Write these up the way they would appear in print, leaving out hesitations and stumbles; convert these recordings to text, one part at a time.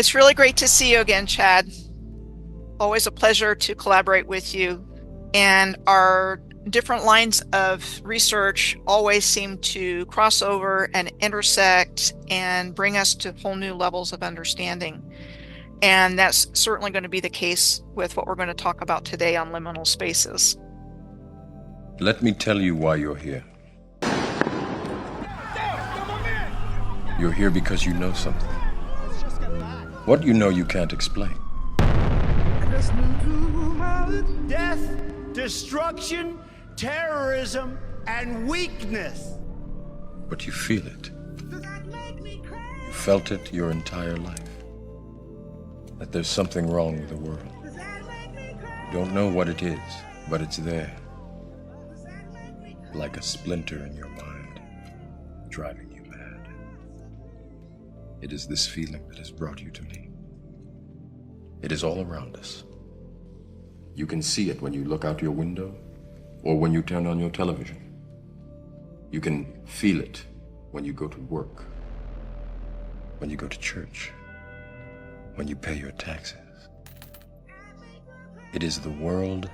It's really great to see you again, Chad. Always a pleasure to collaborate with you. And our different lines of research always seem to cross over and intersect and bring us to whole new levels of understanding. And that's certainly going to be the case with what we're going to talk about today on liminal spaces. Let me tell you why you're here. You're here because you know something. What you know you can't explain. Death, destruction, terrorism, and weakness. But you feel it. You felt it your entire life. That there's something wrong with the world. You don't know what it is, but it's there. Like a splinter in your mind, driving you mad. It is this feeling that has brought you to me. It is all around us. You can see it when you look out your window or when you turn on your television. You can feel it when you go to work, when you go to church, when you pay your taxes. It is the world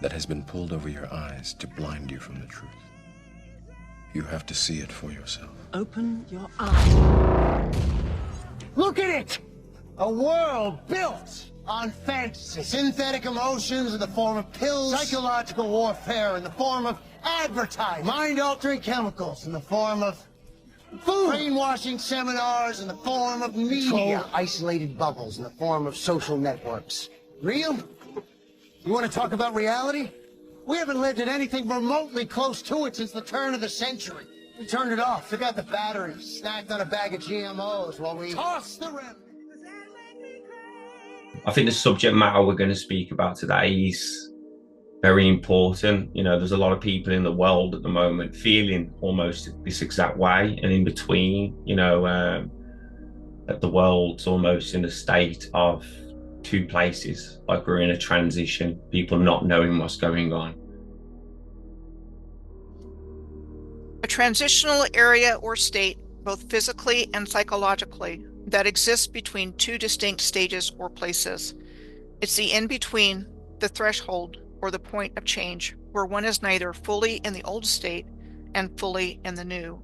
that has been pulled over your eyes to blind you from the truth. You have to see it for yourself. Open your eyes. Look at it! A world built on fantasy. Synthetic emotions in the form of pills. Psychological warfare in the form of advertising. Mind-altering chemicals in the form of food. Brainwashing seminars in the form of media. Controlled, isolated bubbles in the form of social networks. Real? You want to talk about reality? We haven't lived in anything remotely close to it since the turn of the century. We turned it off, took out the batteries, snacked on a bag of GMOs while we tossed the remnants. I think the subject matter we're going to speak about today is very important. You know, there's a lot of people in the world at the moment feeling almost this exact way, and in between, you know, that the world's almost in a state of two places, like we're in a transition, people not knowing what's going on. A transitional area or state, both physically and psychologically, that exists between two distinct stages or places. It's the in-between, the threshold, or the point of change, where one is neither fully in the old state and fully in the new.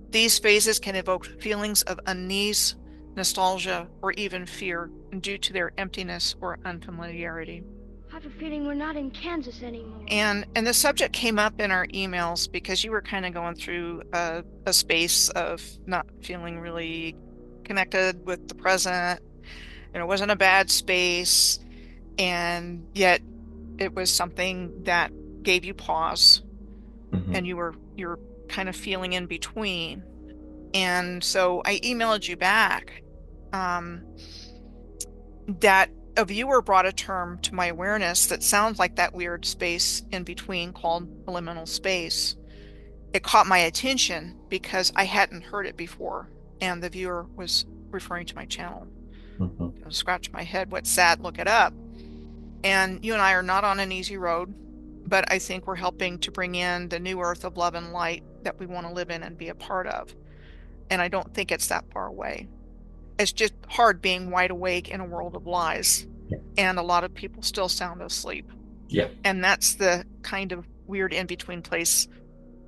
These phases can evoke feelings of unease, nostalgia, or even fear due to their emptiness or unfamiliarity. I have a feeling we're not in Kansas anymore. And the subject came up in our emails because you were kind of going through a space of not feeling really connected with the present. And it wasn't a bad space, and yet it was something that gave you pause, and you're kind of feeling in between. And so I emailed you back that a viewer brought a term to my awareness that sounds like that weird space in between called liminal space. It caught my attention because I hadn't heard it before, and the viewer was referring to my channel. I scratched my head, what's that? Look it up. And you and I are not on an easy road, but I think we're helping to bring in the new earth of love and light that we want to live in and be a part of. And I don't think it's that far away. It's just hard being wide awake in a world of lies. Yeah. And a lot of people still sound asleep. Yeah. And that's the kind of weird in-between place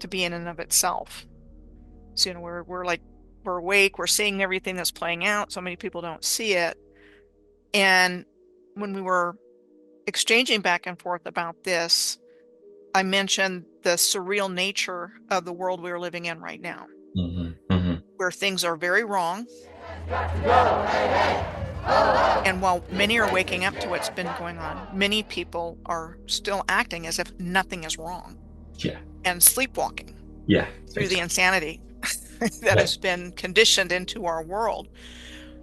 to be in and of itself. So, you know, we're awake, we're seeing everything that's playing out. So many people don't see it. And when we were exchanging back and forth about this, I mentioned the surreal nature of the world we're living in right now, where things are very wrong. And while many are waking up to what's been going on, many people are still acting as if nothing is wrong. Yeah. And sleepwalking. Yeah. Through the insanity that has been conditioned into our world.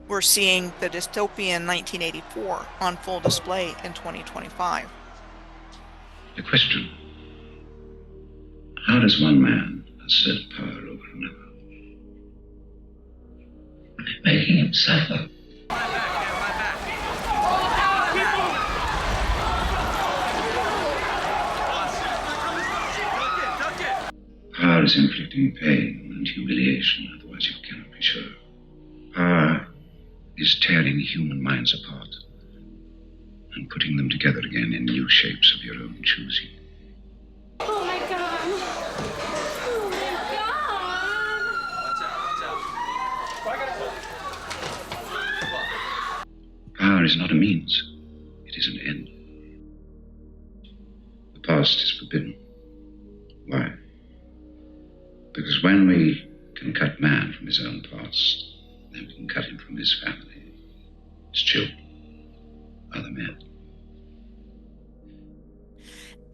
We're seeing the dystopian 1984 on full display in 2025. The question: how does one man assert power over another? Making him suffer. Power is inflicting pain and humiliation, otherwise you cannot be sure. Power is tearing human minds apart and putting them together again in new shapes of your own choosing. Oh my god! Oh my god! Power is not a means, it is an end. The past is forbidden. Why? Because when we can cut man from his own past, then we can cut him from his family, his children, other men.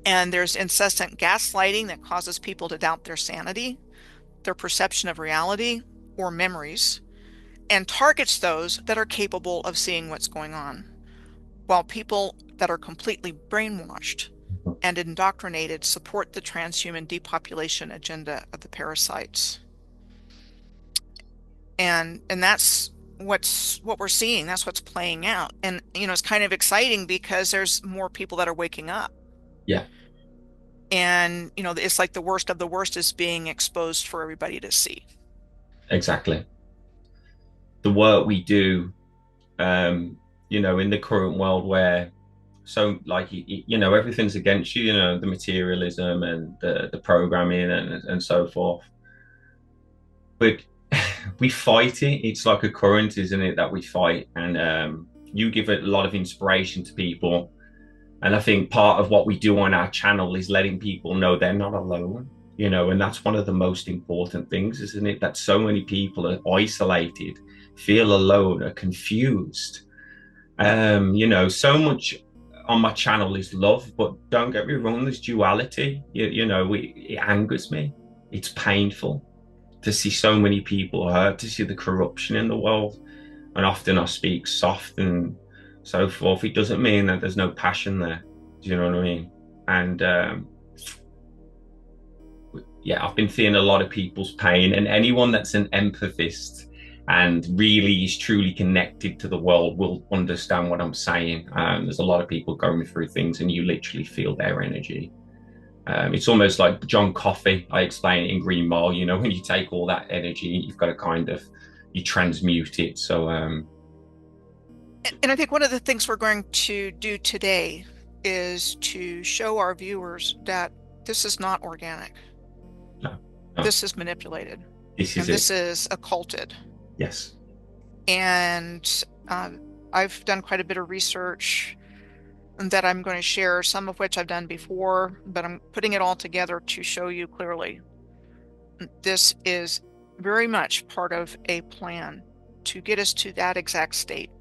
And there's incessant gaslighting that causes people to doubt their sanity, their perception of reality, or memories, and targets those that are capable of seeing what's going on, while people that are completely brainwashed and indoctrinated support the transhuman depopulation agenda of the parasites. And that's what we're seeing. That's what's playing out. And it's kind of exciting because there's more people that are waking up. Yeah, And it's like the worst of the worst is being exposed for everybody to see. exactly. The work we do, in the current world where everything's against you, the materialism and the programming and so forth. But we fight it. It's like a current, isn't it, that we fight? And you give a lot of inspiration to people. And I think part of what we do on our channel is letting people know they're not alone, and that's one of the most important things, isn't it? That so many people are isolated, feel alone, are confused. So much on my channel is love, but don't get me wrong, there's duality. It angers me. It's painful to see so many people hurt, to see the corruption in the world. And often I speak soft and so forth. It doesn't mean that there's no passion there. Do you know what I mean? And I've been seeing a lot of people's pain, and anyone that's an empathist and really is truly connected to the world will understand what I'm saying. There's a lot of people going through things and you literally feel their energy. It's almost like John Coffey. I explain it in Green Mile, when you take all that energy, you've got to you transmute it. So, and I think one of the things we're going to do today is to show our viewers that this is not organic. No. This is manipulated. This is occulted. Yes. And I've done quite a bit of research that I'm going to share, some of which I've done before, but I'm putting it all together to show you clearly. This is very much part of a plan to get us to that exact state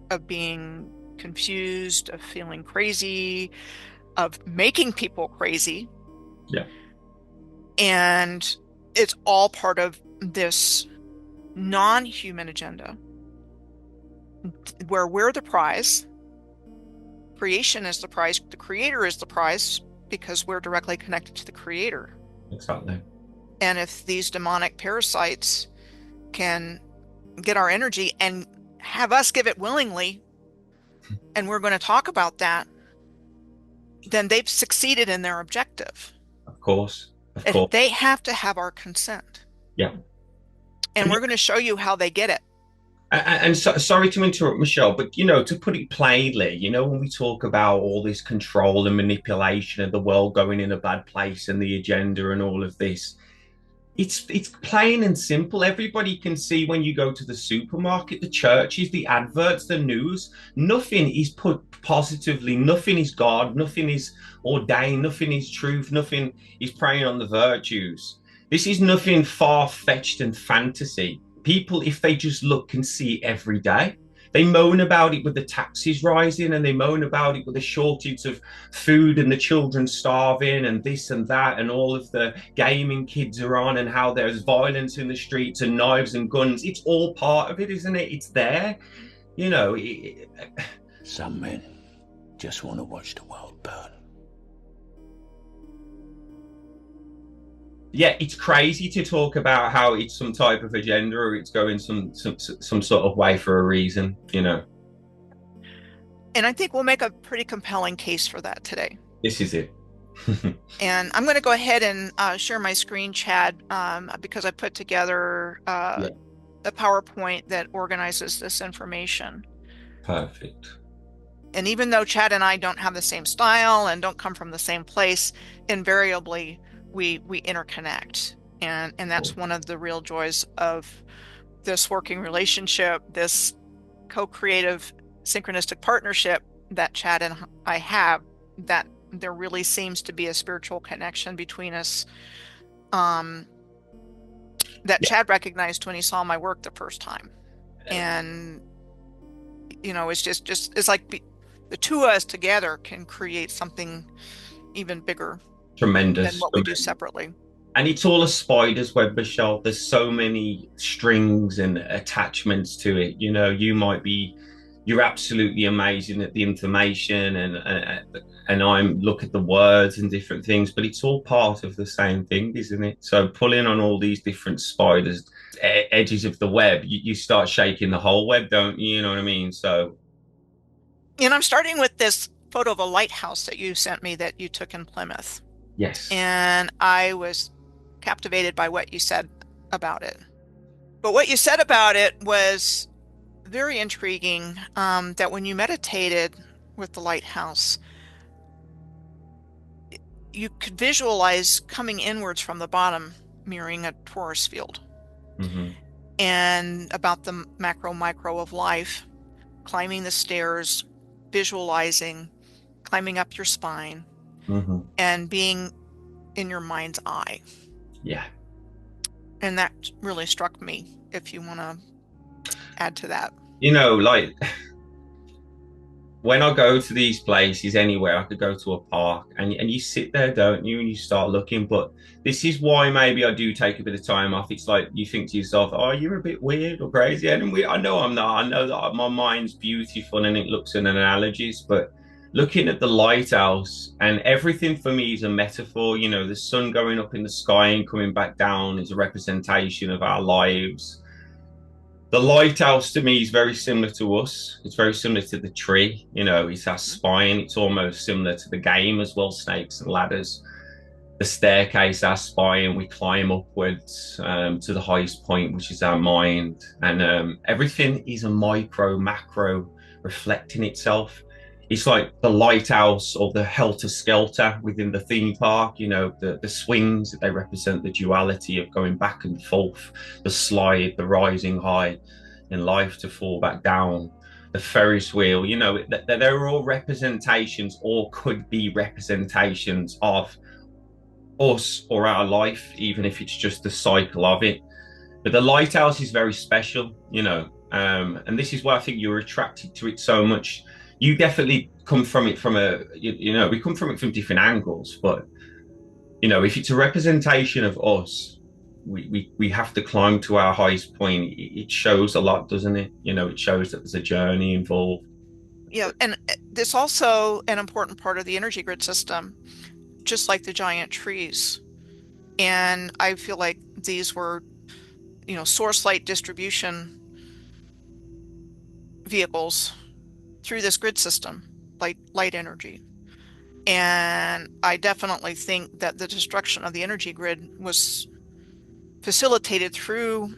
of being confused, of feeling crazy, of making people crazy. Yeah. And it's all part of this non-human agenda where we're the prize. Creation is the prize. The creator is the prize because we're directly connected to the creator. Exactly. And if these demonic parasites can get our energy and have us give it willingly, and we're going to talk about that, then they've succeeded in their objective. Of course. They have to have our consent. Yeah. And we're going to show you how they get it. And so, sorry to interrupt, Michelle, but to put it plainly, when we talk about all this control and manipulation of the world going in a bad place and the agenda and all of this, it's plain and simple. Everybody can see when you go to the supermarket, the churches, the adverts, the news. Nothing is put positively. Nothing is God. Nothing is ordained. Nothing is truth. Nothing is preying on the virtues. This is nothing far-fetched and fantasy. People, if they just look, can see every day. They moan about it with the taxes rising, and they moan about it with the shortage of food and the children starving and this and that, and all of the gaming kids are on, and how there's violence in the streets and knives and guns. It's all part of it, isn't it? It's there. Some men just want to watch the world burn. Yeah, it's crazy to talk about how it's some type of agenda or it's going some sort of way for a reason, And I think we'll make a pretty compelling case for that today. This is it. And I'm going to go ahead and share my screen, Chad, because I put together a PowerPoint that organizes this information. Perfect. And even though Chad and I don't have the same style and don't come from the same place, invariably we interconnect. And that's one of the real joys of this working relationship, this co-creative synchronistic partnership that Chad and I have, that there really seems to be a spiritual connection between us, that Yeah. Chad recognized when he saw my work the first time. And it's just it's like the two of us together can create something even bigger than Tremendous. what we do separately. And it's all a spider's web, Michelle. There's so many strings and attachments to it. You're absolutely amazing at the information, and I'm look at the words and different things, but it's all part of the same thing, isn't it? So pulling on all these different spiders, edges of the web, you start shaking the whole web, don't you? You know what I mean? So, And I'm starting with this photo of a lighthouse that you sent me that you took in Plymouth. yes. And I was captivated by what you said about it. But what you said about it was very intriguing, that when you meditated with the lighthouse, you could visualize coming inwards from the bottom, mirroring a torus field, Mm-hmm. and about the macro micro of life, climbing the stairs, visualizing, climbing up your spine, Mm-hmm. and being in your mind's eye. Yeah. And that really struck me, if you want to add to that. Like when I go to these places anywhere, I could go to a park and you sit there, don't you? And you start looking. But this is why maybe I do take a bit of time off. It's like you think to yourself, oh, you're a bit weird or crazy. And I know I'm not. I know that my mind's beautiful and it looks at analogies. But looking at the lighthouse and everything for me is a metaphor. The sun going up in the sky and coming back down is a representation of our lives. The lighthouse to me is very similar to us. It's very similar to the tree. It's our spine. It's almost similar to the game as well, snakes and ladders. The staircase, our spine, we climb upwards to the highest point, which is our mind. And everything is a micro, macro reflecting itself. It's like the lighthouse or the helter skelter within the theme park, the swings, they represent the duality of going back and forth, the slide, the rising high in life to fall back down, the Ferris wheel, they're all representations or could be representations of us or our life, even if it's just the cycle of it. But the lighthouse is very special, and this is why I think you're attracted to it so much. You definitely come from it we come from it from different angles, but if it's a representation of us, we have to climb to our highest point. It shows a lot, doesn't it? It shows that there's a journey involved. Yeah, and this also an important part of the energy grid system, just like the giant trees. And I feel like these were, source light distribution vehicles through this grid system, light energy. And I definitely think that the destruction of the energy grid was facilitated through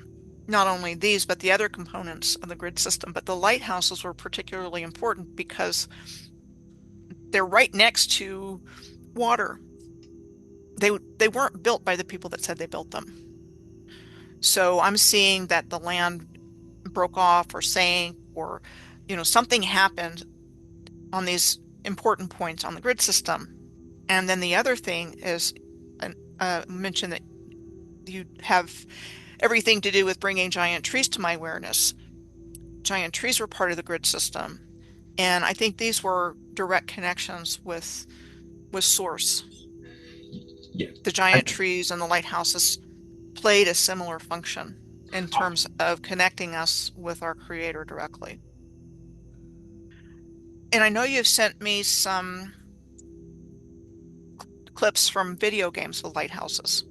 not only these, but the other components of the grid system. But the lighthouses were particularly important because they're right next to water. They weren't built by the people that said they built them. So I'm seeing that the land broke off or sank, or something happened on these important points on the grid system. And then the other thing is, mention that you have everything to do with bringing giant trees to my awareness. Giant trees were part of the grid system, and I think these were direct connections with source. Yeah. The giant trees and the lighthouses played a similar function in terms of connecting us with our creator directly. And I know you've sent me some clips from video games with lighthouses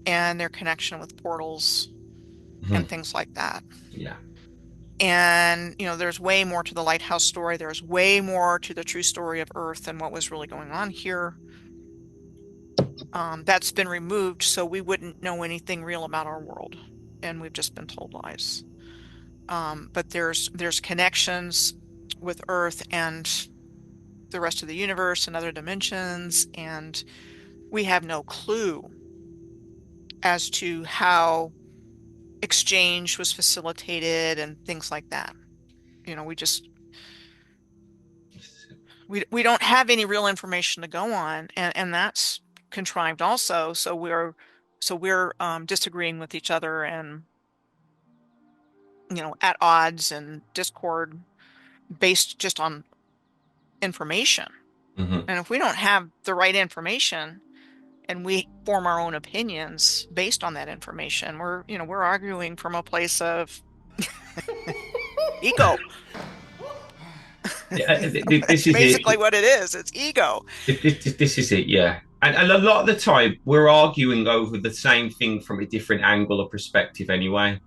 and their connection with portals and things like that. Yeah. And, there's way more to the lighthouse story. There's way more to the true story of Earth and what was really going on here. That's been removed, so we wouldn't know anything real about our world. and we've just been told lies. But there's connections with Earth and the rest of the universe and other dimensions, and we have no clue as to how exchange was facilitated and things like that. We just we don't have any real information to go on, and that's contrived also. So we're disagreeing with each other and at odds and discord based just on information. Hmm. And if we don't have the right information and we form our own opinions based on that information, we're arguing from a place of ego. This That's is it. basically what it is. It's ego. This is it, yeah. And a lot of the time, we're arguing over the same thing from a different angle or perspective, anyway.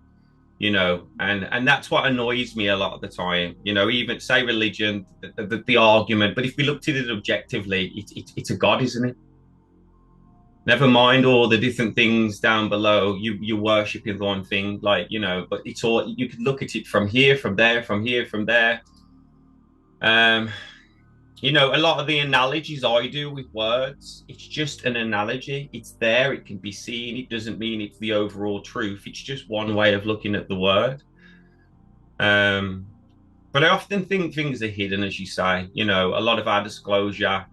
And that's what annoys me a lot of the time. Even say religion, the argument. But if we looked at it objectively, it's a god, isn't it? Never mind all the different things down below. You're worshiping the one thing, but it's all you can look at it from here, from there, from here, from there. Um, a lot of the analogies I do with words, it's just an analogy. It's there, it can be seen. It doesn't mean it's the overall truth. It's just one way of looking at the word. Um, but I often think things are hidden, as you say. A lot of our disclosure,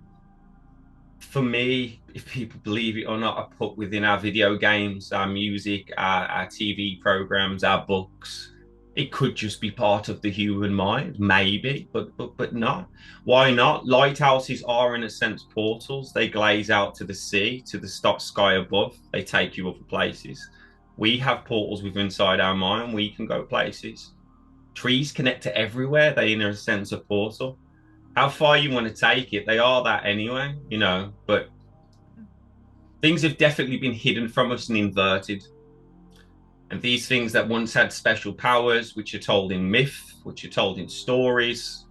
for me, if people believe it or not, are put within our video games, our music, our TV programs, our books. It could just be part of the human mind, maybe, but not. Why not? Lighthouses are, in a sense, portals. They glaze out to the sea, to the sky above. They take you other places. We have portals within inside our mind. We can go places. Trees connect to everywhere. They, in a sense, a portal. How far you want to take it, they are that anyway, but things have definitely been hidden from us and inverted. And these things that once had special powers, which are told in myth, which are told in stories,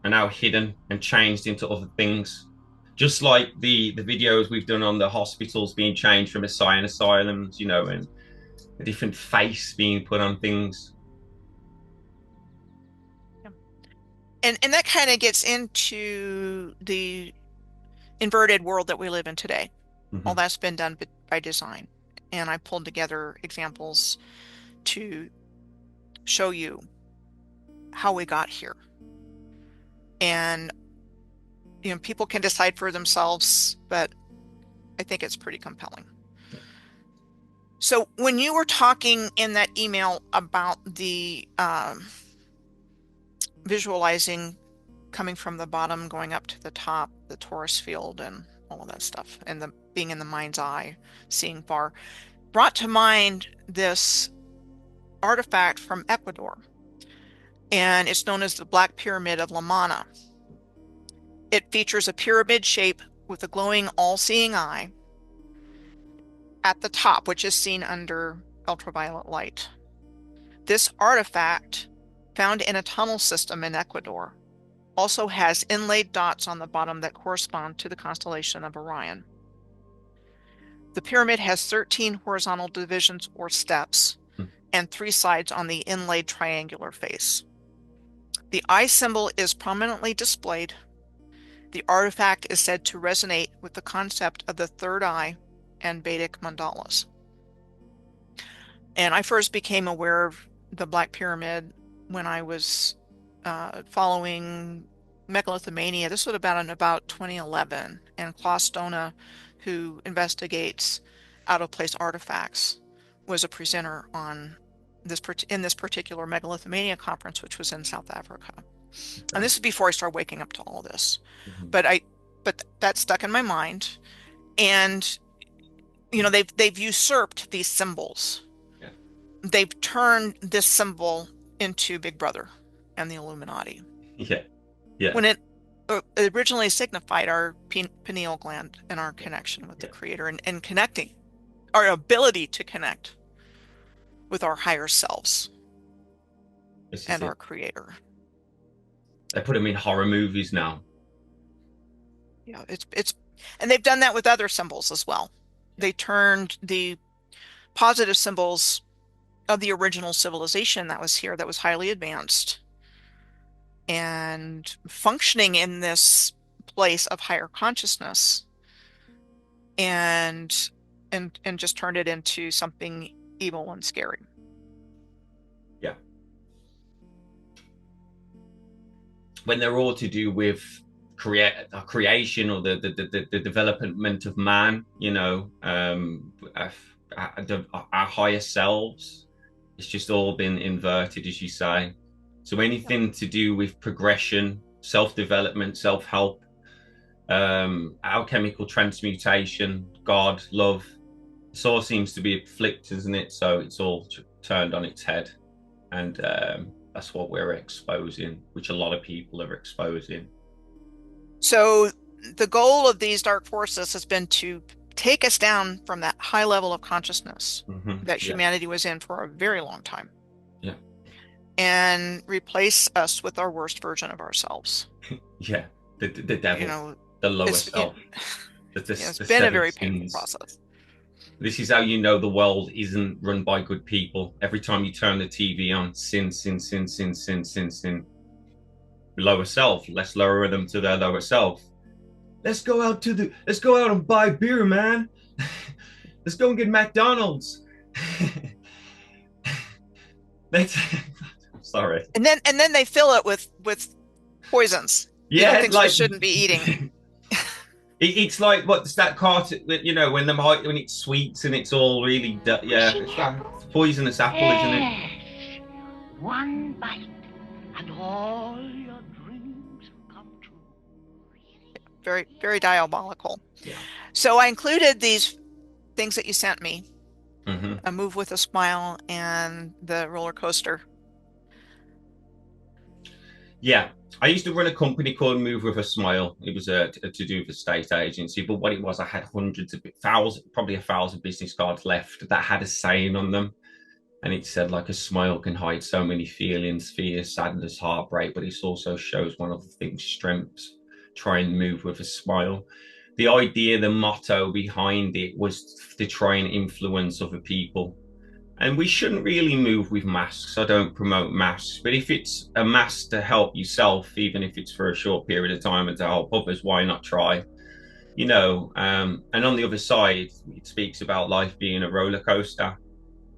are now hidden and changed into other things. Just like the videos we've done on the hospitals being changed from insane asylums, and a different face being put on things. And that kind of gets into the inverted world that we live in today. All Mm-hmm. that's been done by design. And I pulled together examples to show you how we got here. And, people can decide for themselves, but I think it's pretty compelling. So when you were talking in that email about the visualizing coming from the bottom, going up to the top, the torus field, and all of that stuff, and the being in the mind's eye, seeing far, brought to mind this artifact from Ecuador, and it's known as the Black Pyramid of La Mana. It features a pyramid shape with a glowing, all-seeing eye at the top, which is seen under ultraviolet light. This artifact, found in a tunnel system in Ecuador, also has inlaid dots on the bottom that correspond to the constellation of Orion. The pyramid has 13 horizontal divisions or steps and 3 sides on the inlaid triangular face. The eye symbol is prominently displayed. The artifact is said to resonate with the concept of the third eye and Vedic mandalas. And I first became aware of the Black Pyramid when I was following megalithomania. This was about 2011, and Klaus Dona, who investigates out-of-place artifacts, was a presenter on this particular megalithomania conference, which was in South Africa. And this is before I started waking up to all this. Mm-hmm. But that stuck in my mind, and they've usurped these symbols. Yeah. They've turned this symbol into Big Brother and the Illuminati. Yeah. Yeah. When it originally signified our pineal gland and our connection with the Creator, and connecting, our ability to connect with our higher selves and our Creator. They put them in horror movies now. Yeah, it's and they've done that with other symbols as well. They turned the positive symbols of the original civilization that was here, that was highly advanced and functioning in this place of higher consciousness, and just turned it into something evil and scary. Yeah. When they're all to do with creation or the development of man, our higher selves, it's just all been inverted, as you say. So anything to do with progression, self-development, self-help, alchemical transmutation, God, love, this all seems to be flipped, isn't it? So it's all turned on its head, and that's what we're exposing, which a lot of people are exposing. So the goal of these dark forces has been to take us down from that high level of consciousness that humanity was in for a very long time. Yeah. And replace us with our worst version of ourselves. Yeah. The devil, the lower self. It's been a very painful process. This is how you know the world isn't run by good people. Every time you turn the TV on, sin, sin, sin, sin, sin, sin, sin. Lower self. Let's lower them to their lower self. Let's go out and buy beer, man. Let's go and get McDonald's. Sorry. And then they fill it with poisons. Yeah, things we shouldn't be eating. It's like, what's that carton? When it's sweets and it's all really it's poisonous apple, isn't it? One bite and all your dreams will come true. Very, very diabolical. Yeah. So I included these things that you sent me: a move with a smile and the roller coaster. Yeah, I used to run a company called Move with a Smile. It was to do with a state agency, but what it was, I had probably 1,000 business cards left that had a saying on them, and it said, like, a smile can hide so many feelings, fear, sadness, heartbreak, but it also shows one of the things, strengths. Try and move with a smile. The idea, the motto behind it was to try and influence other people. And we shouldn't really move with masks. I don't promote masks, but if it's a mask to help yourself, even if it's for a short period of time and to help others, why not try? And on the other side, it speaks about life being a roller coaster.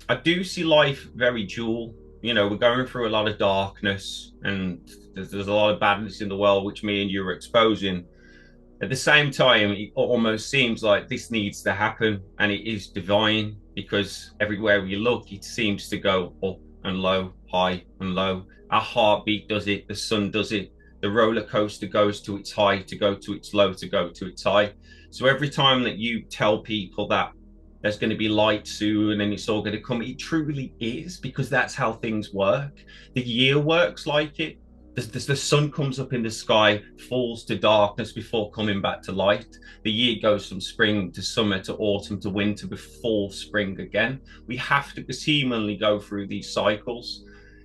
I do see life very dual. We're going through a lot of darkness, and there's a lot of badness in the world, which me and you are exposing. At the same time, it almost seems like this needs to happen, and it is divine, because everywhere we look, it seems to go up and low, high and low. Our heartbeat does it, the sun does it, the roller coaster goes to its high, to go to its low, to go to its high. So every time that you tell people that there's going to be light soon and it's all going to come, it truly is, because that's how things work. The year works like it. The sun comes up in the sky, falls to darkness before coming back to light. The year goes from spring to summer to autumn to winter before spring again. We have to seemingly go through these cycles,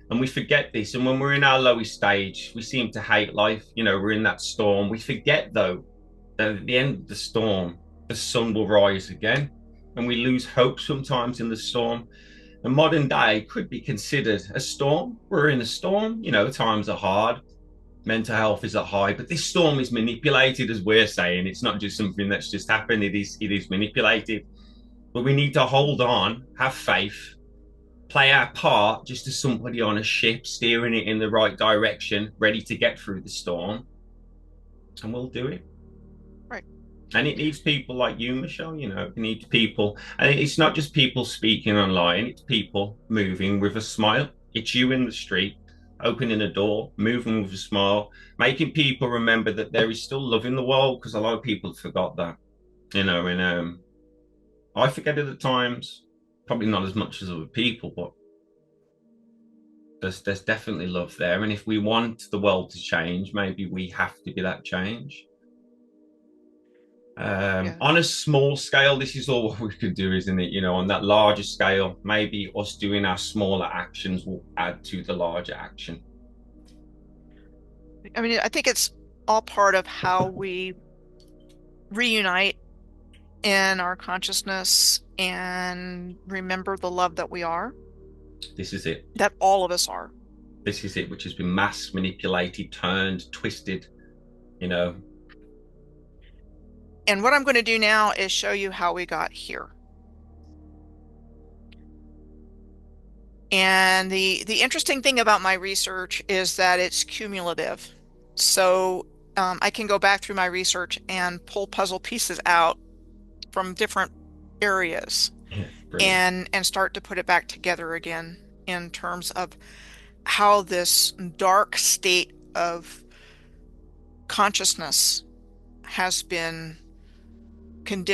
and we forget this. And when we're in our lowest stage, we seem to hate life. We're in that storm. We forget, though, that at the end of the storm, the sun will rise again, and we lose hope sometimes in the storm. The modern day could be considered a storm. We're in a storm. Times are hard. Mental health is at high, but this storm is manipulated, as we're saying. It's not just something that's just happened. It is manipulated. But we need to hold on, have faith, play our part just as somebody on a ship steering it in the right direction, ready to get through the storm. And we'll do it. Right. And it needs people like you, Michelle. It needs people. And it's not just people speaking online. It's people moving with a smile. It's you in the street, opening a door, moving with a smile, making people remember that there is still love in the world, because a lot of people forgot that. And I forget it at times, probably not as much as other people, but there's definitely love there. And if we want the world to change, maybe we have to be that change. On a small scale, this is all what we could do, isn't it? On that larger scale, maybe us doing our smaller actions will add to the larger action. I mean, I think it's all part of how we reunite in our consciousness and remember the love that we are, This is it. that all of us are. This is it, which has been mass manipulated, turned, twisted, you know. And what I'm going to do now is show you how we got here. And the interesting thing about my research is that it's cumulative. So I can go back through my research and pull puzzle pieces out from different areas and start to put it back together again in terms of how this dark state of consciousness has been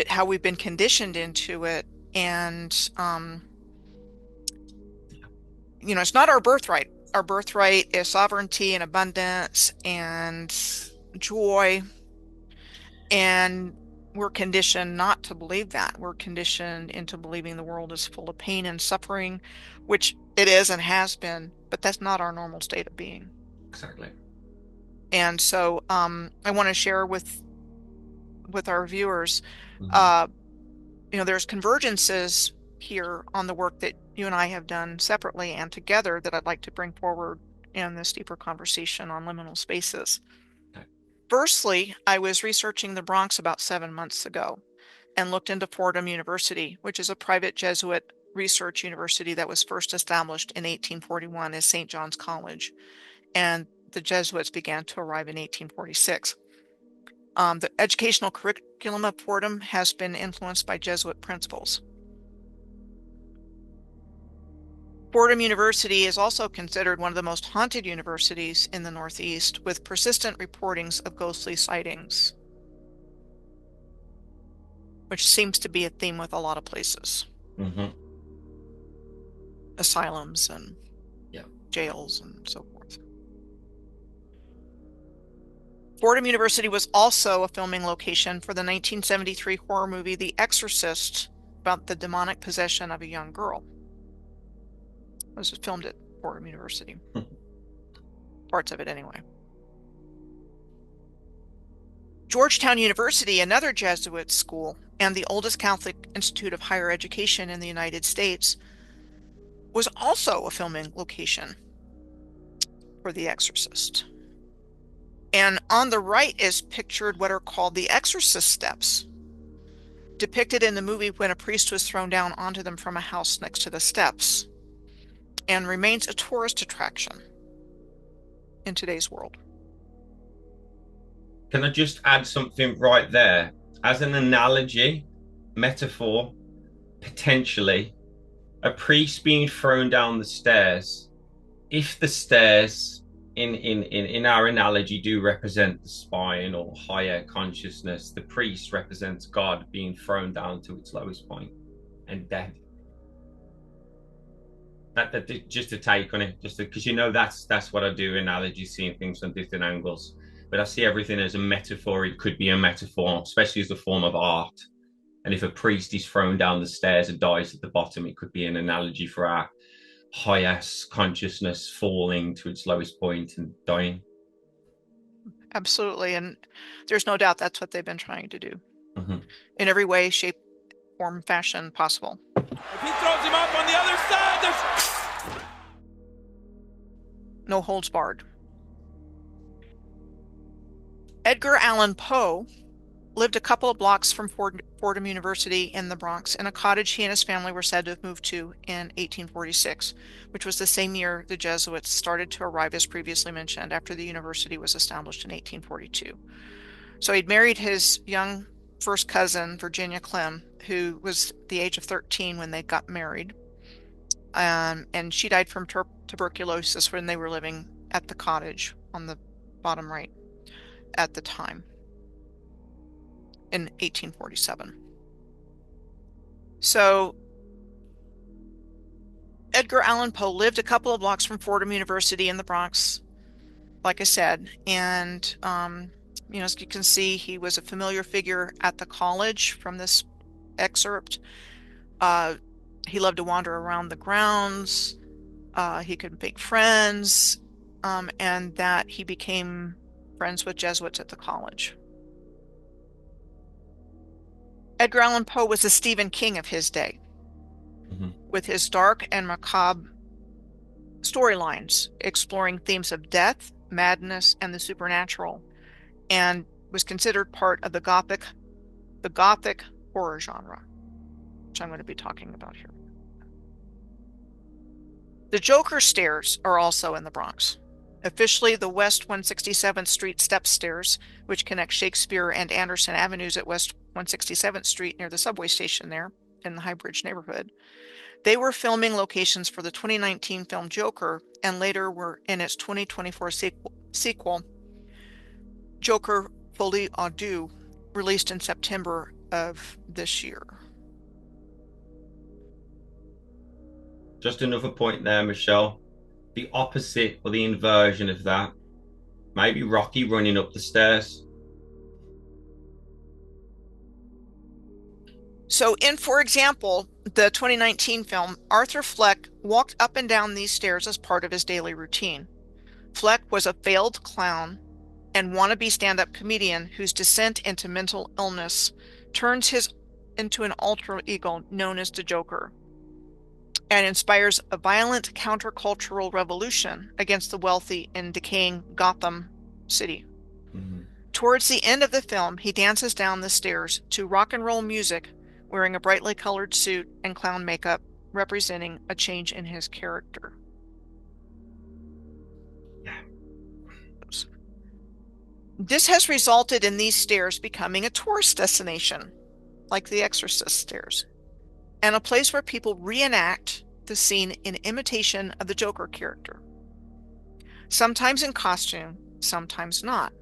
how we've been conditioned into it. And it's not our birthright. Our birthright is sovereignty and abundance and joy. And we're conditioned not to believe that. We're conditioned into believing the world is full of pain and suffering, which it is and has been, but that's not our normal state of being. Exactly. And so I want to share with our viewers, there's convergences here on the work that you and I have done separately and together that I'd like to bring forward in this deeper conversation on liminal spaces. Okay. Firstly, I was researching the Bronx about 7 months ago and looked into Fordham University, which is a private Jesuit research university that was first established in 1841 as St. John's College, and the Jesuits began to arrive in 1846. The educational curriculum of Fordham has been influenced by Jesuit principles. Fordham University is also considered one of the most haunted universities in the Northeast, with persistent reportings of ghostly sightings, which seems to be a theme with a lot of places. Asylums and jails and so forth. Fordham University was also a filming location for the 1973 horror movie The Exorcist, about the demonic possession of a young girl. It was filmed at Fordham University. Parts of it anyway. Georgetown University, another Jesuit school and the oldest Catholic institute of higher education in the United States, was also a filming location for The Exorcist. And on the right is pictured what are called the exorcist steps, depicted in the movie when a priest was thrown down onto them from a house next to the steps, and remains a tourist attraction in today's world. Can I just add something right there? As an analogy, metaphor, potentially, a priest being thrown down the stairs, if the stairs in our analogy do represent the spine or higher consciousness, the priest represents God being thrown down to its lowest point and dead. That just a take on it, just because that's what I do, analogy, seeing things from different angles. But I see everything as a metaphor. It could be a metaphor, especially as a form of art. And if a priest is thrown down the stairs and dies at the bottom, it could be an analogy for our highest consciousness falling to its lowest point and dying. Absolutely. And there's no doubt that's what they've been trying to do in every way, shape, form, fashion possible. If he throws him up on the other side, there's no holds barred. Edgar Allan Poe lived a couple of blocks from Fordham University in the Bronx in a cottage he and his family were said to have moved to in 1846, which was the same year the Jesuits started to arrive, as previously mentioned, after the university was established in 1842. So he'd married his young first cousin, Virginia Clem, who was the age of 13 when they got married. And she died from tuberculosis when they were living at the cottage on the bottom right at the time in 1847. So Edgar Allan Poe lived a couple of blocks from Fordham University in the Bronx, like I said, and as you can see, he was a familiar figure at the college from this excerpt. He loved to wander around the grounds. He could make friends, and that he became friends with Jesuits at the college. Edgar Allan Poe was the Stephen King of his day, with his dark and macabre storylines exploring themes of death, madness, and the supernatural, and was considered part of the Gothic horror genre, which I'm going to be talking about here. The Joker stairs are also in the Bronx. Officially, the West 167th Street step stairs, which connect Shakespeare and Anderson Avenues at West 167th Street near the subway station there in the High Bridge neighborhood. They were filming locations for the 2019 film Joker, and later were in its 2024 sequel, Joker Folie à Deux, released in September of this year. Just another point there, Michelle. The opposite or the inversion of that. Maybe Rocky running up the stairs. So for example, the 2019 film, Arthur Fleck walked up and down these stairs as part of his daily routine. Fleck was a failed clown and wannabe stand-up comedian whose descent into mental illness turns into an alter ego known as the Joker, and inspires a violent countercultural revolution against the wealthy in decaying Gotham City. Towards the end of the film, he dances down the stairs to rock and roll music, wearing a brightly colored suit and clown makeup, representing a change in his character. This has resulted in these stairs becoming a tourist destination, like the Exorcist stairs, and a place where people reenact the scene in imitation of the Joker character. Sometimes in costume, sometimes not.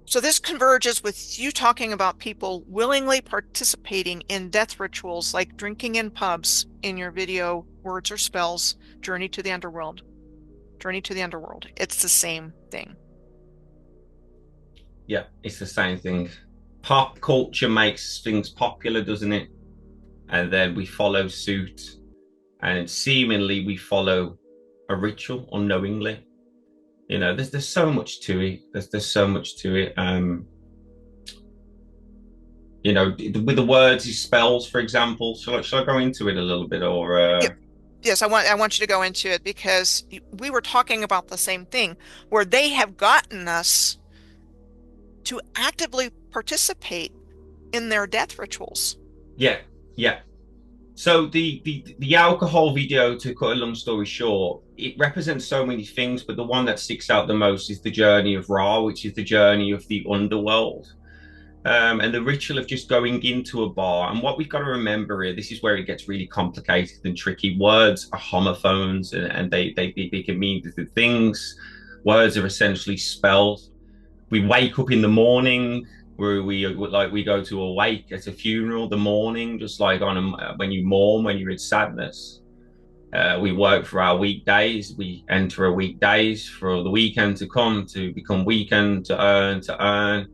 So this converges with you talking about people willingly participating in death rituals like drinking in pubs in your video, Words or Spells, Journey to the Underworld. Journey to the Underworld. It's the same thing. Yeah, it's the same thing. Pop culture makes things popular, doesn't it? And then we follow suit, and seemingly we follow a ritual unknowingly. You know, there's so much to it. There's so much to it. You know, with the words, his spells, for example. Shall I go into it a little bit, or? Yes, I want you to go into it, because we were talking about the same thing, where they have gotten us to actively participate in their death rituals. Yeah. So the alcohol video, to cut a long story short, it represents so many things, but the one that sticks out the most is the journey of Ra, which is the journey of the underworld. And the ritual of just going into a bar. And what we've got to remember here, this is where it gets really complicated and tricky. Words are homophones, and they can mean different things. Words are essentially spells. We wake up in the morning, where we go to a wake at a funeral, the morning, just like when you mourn, when you're in sadness. We work for our weekdays. We enter a weekdays for the weekend to come, to become weekend, to earn.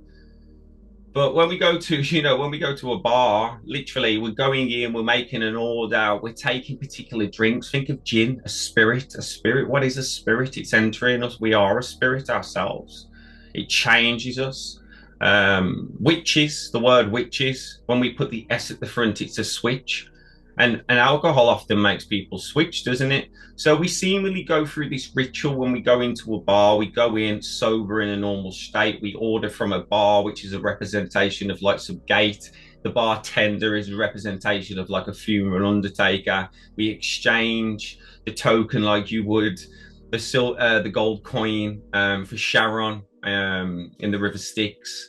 But when we go to a bar, literally, we're going in, we're making an order, we're taking particular drinks. Think of gin, a spirit. What is a spirit? It's entering us. We are a spirit ourselves. It changes us. Witches, the word witches, when we put the S at the front, it's a switch. And alcohol often makes people switch, doesn't it? So we seemingly go through this ritual when we go into a bar. We go in sober in a normal state. We order from a bar, which is a representation of like some gate. The bartender is a representation of like a funeral undertaker. We exchange the token like you would the gold coin for Sharon in the River Styx.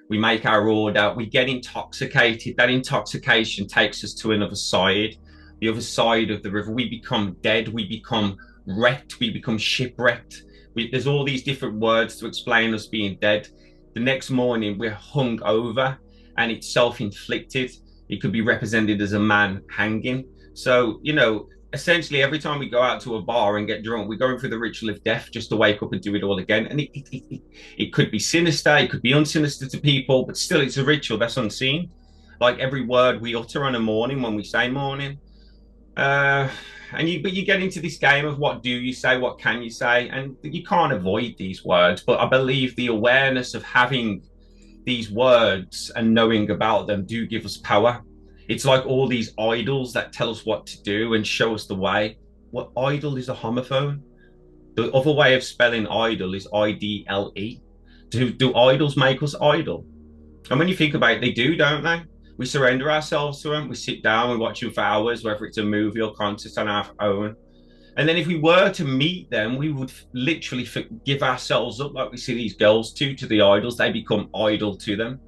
We make our order, we get intoxicated. That intoxication takes us to another side, the other side of the river. We become dead, we become wrecked, we become shipwrecked. There's all these different words to explain us being dead. The next morning, we're hung over, and it's self-inflicted. It could be represented as a man hanging. So, you know, essentially every time we go out to a bar and get drunk, we're going through the ritual of death just to wake up and do it all again. And it could be sinister, it could be unsinister to people, but still it's a ritual that's unseen. Like every word we utter on a morning when we say morning. But you get into this game of what do you say, what can you say, and you can't avoid these words. But I believe the awareness of having these words and knowing about them do give us power. It's like all these idols that tell us what to do and show us the way. What idol is a homophone? The other way of spelling idol is IDLE. Do idols make us idle? And when you think about it, they do, don't they? We surrender ourselves to them. We sit down, we watch them for hours, whether it's a movie or concert on our own. And then if we were to meet them, we would literally give ourselves up like we see these girls to the idols. They become idol to them.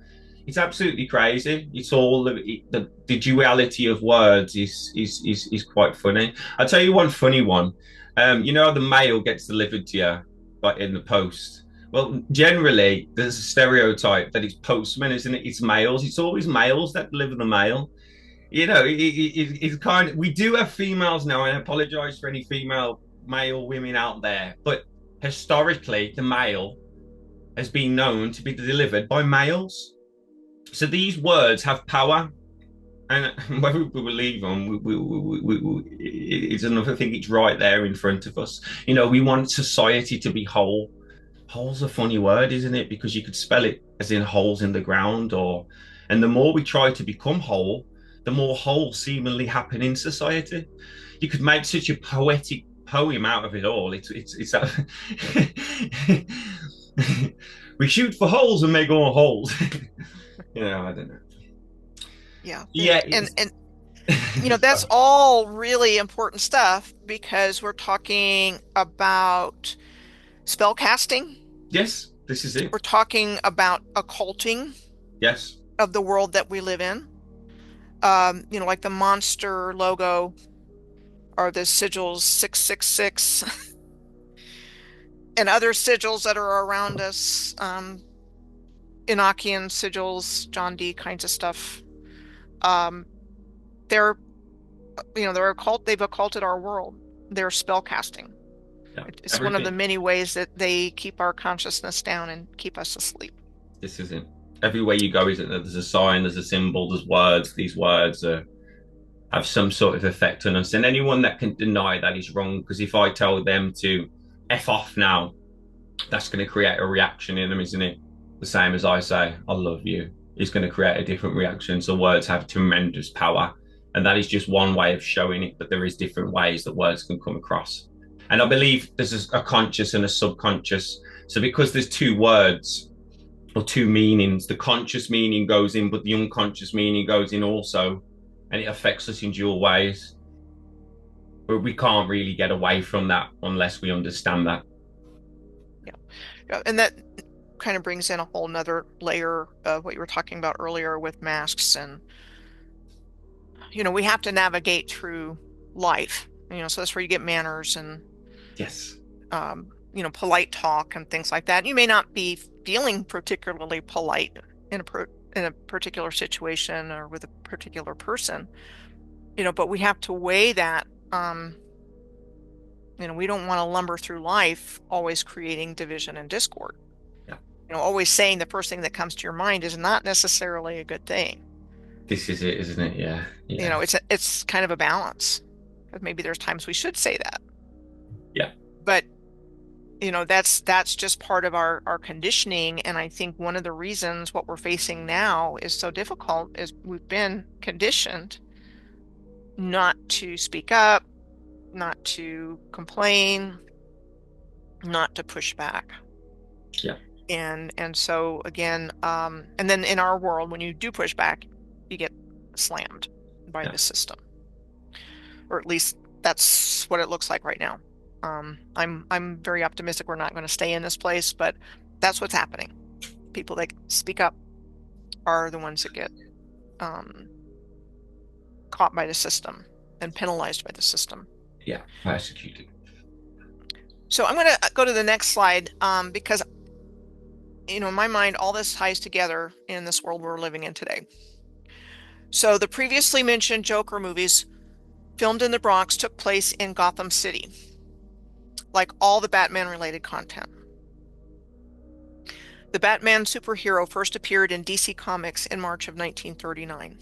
It's absolutely crazy. It's all the duality of words is quite funny. I'll tell you one funny one. You know, the mail gets delivered to you, like in the post. Well, generally, there's a stereotype that it's postmen, isn't it? It's males. It's always males that deliver the mail. You know, it's kind of, we do have females now, and I apologize for any female male women out there, but historically, the mail has been known to be delivered by males. So these words have power, and whether we believe them, it's another thing. It's right there in front of us. You know, we want society to be whole. Whole's a funny word, isn't it? Because you could spell it as in holes in the ground, or, and the more we try to become whole, the more holes seemingly happen in society. You could make such a poetic poem out of it all. It's we shoot for holes and make more holes. You know, I don't know. Yeah. Yeah. And you know, that's all really important stuff because we're talking about spell casting. Yes, this is it. We're talking about occulting. Yes. Of the world that we live in. You know, like the monster logo or the sigils 666 and other sigils that are around us, Enochian sigils, John Dee kinds of stuff. They're, you know, they've occulted our world. They're spell casting. Yeah, it's one of the many ways that they keep our consciousness down and keep us asleep. This isn't. Everywhere you go, isn't there? There's a sign, there's a symbol, there's words. These words have some sort of effect on us. And anyone that can deny that is wrong, because if I tell them to F off now, that's going to create a reaction in them, isn't it? The same as I say, I love you, is going to create a different reaction. So words have tremendous power. And that is just one way of showing it, but there is different ways that words can come across. And I believe there's a conscious and a subconscious. So because there's two words, or two meanings, the conscious meaning goes in, but the unconscious meaning goes in also, and it affects us in dual ways. But we can't really get away from that unless we understand that. Yeah. And that kind of brings in a whole nother layer of what you were talking about earlier with masks. And, you know, we have to navigate through life, you know, so that's where you get manners and, yes, you know, polite talk and things like that. You may not be feeling particularly polite in a particular situation or with a particular person, you know, but we have to weigh that. You know, we don't want to lumber through life always creating division and discord. Yeah. You know, always saying the first thing that comes to your mind is not necessarily a good thing. This is it, isn't it? Yeah. You know, it's kind of a balance. Maybe there's times we should say that. Yeah. But you know, that's just part of our conditioning. And I think one of the reasons what we're facing now is so difficult is we've been conditioned not to speak up, not to complain, not to push back. Yeah. And so again, and then in our world, when you do push back, you get slammed by the system. Or at least that's what it looks like right now. I'm very optimistic we're not going to stay in this place, but that's what's happening. People that speak up are the ones that get caught by the system and penalized by the system. Yeah, persecuted. So I'm going to go to the next slide because, you know, in my mind, all this ties together in this world we're living in today. So the previously mentioned Joker movies filmed in the Bronx took place in Gotham City, like all the Batman-related content. The Batman superhero first appeared in DC Comics in March of 1939.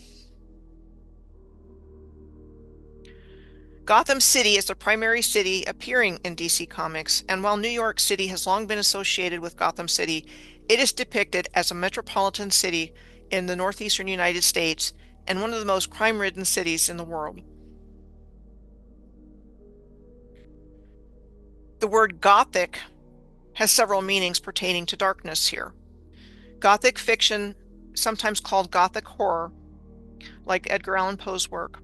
Gotham City is the primary city appearing in DC Comics, and while New York City has long been associated with Gotham City, It is depicted as a metropolitan city in the northeastern United States and one of the most crime-ridden cities in the world. The word Gothic has several meanings pertaining to darkness here. Gothic fiction, sometimes called Gothic horror, like Edgar Allan Poe's work,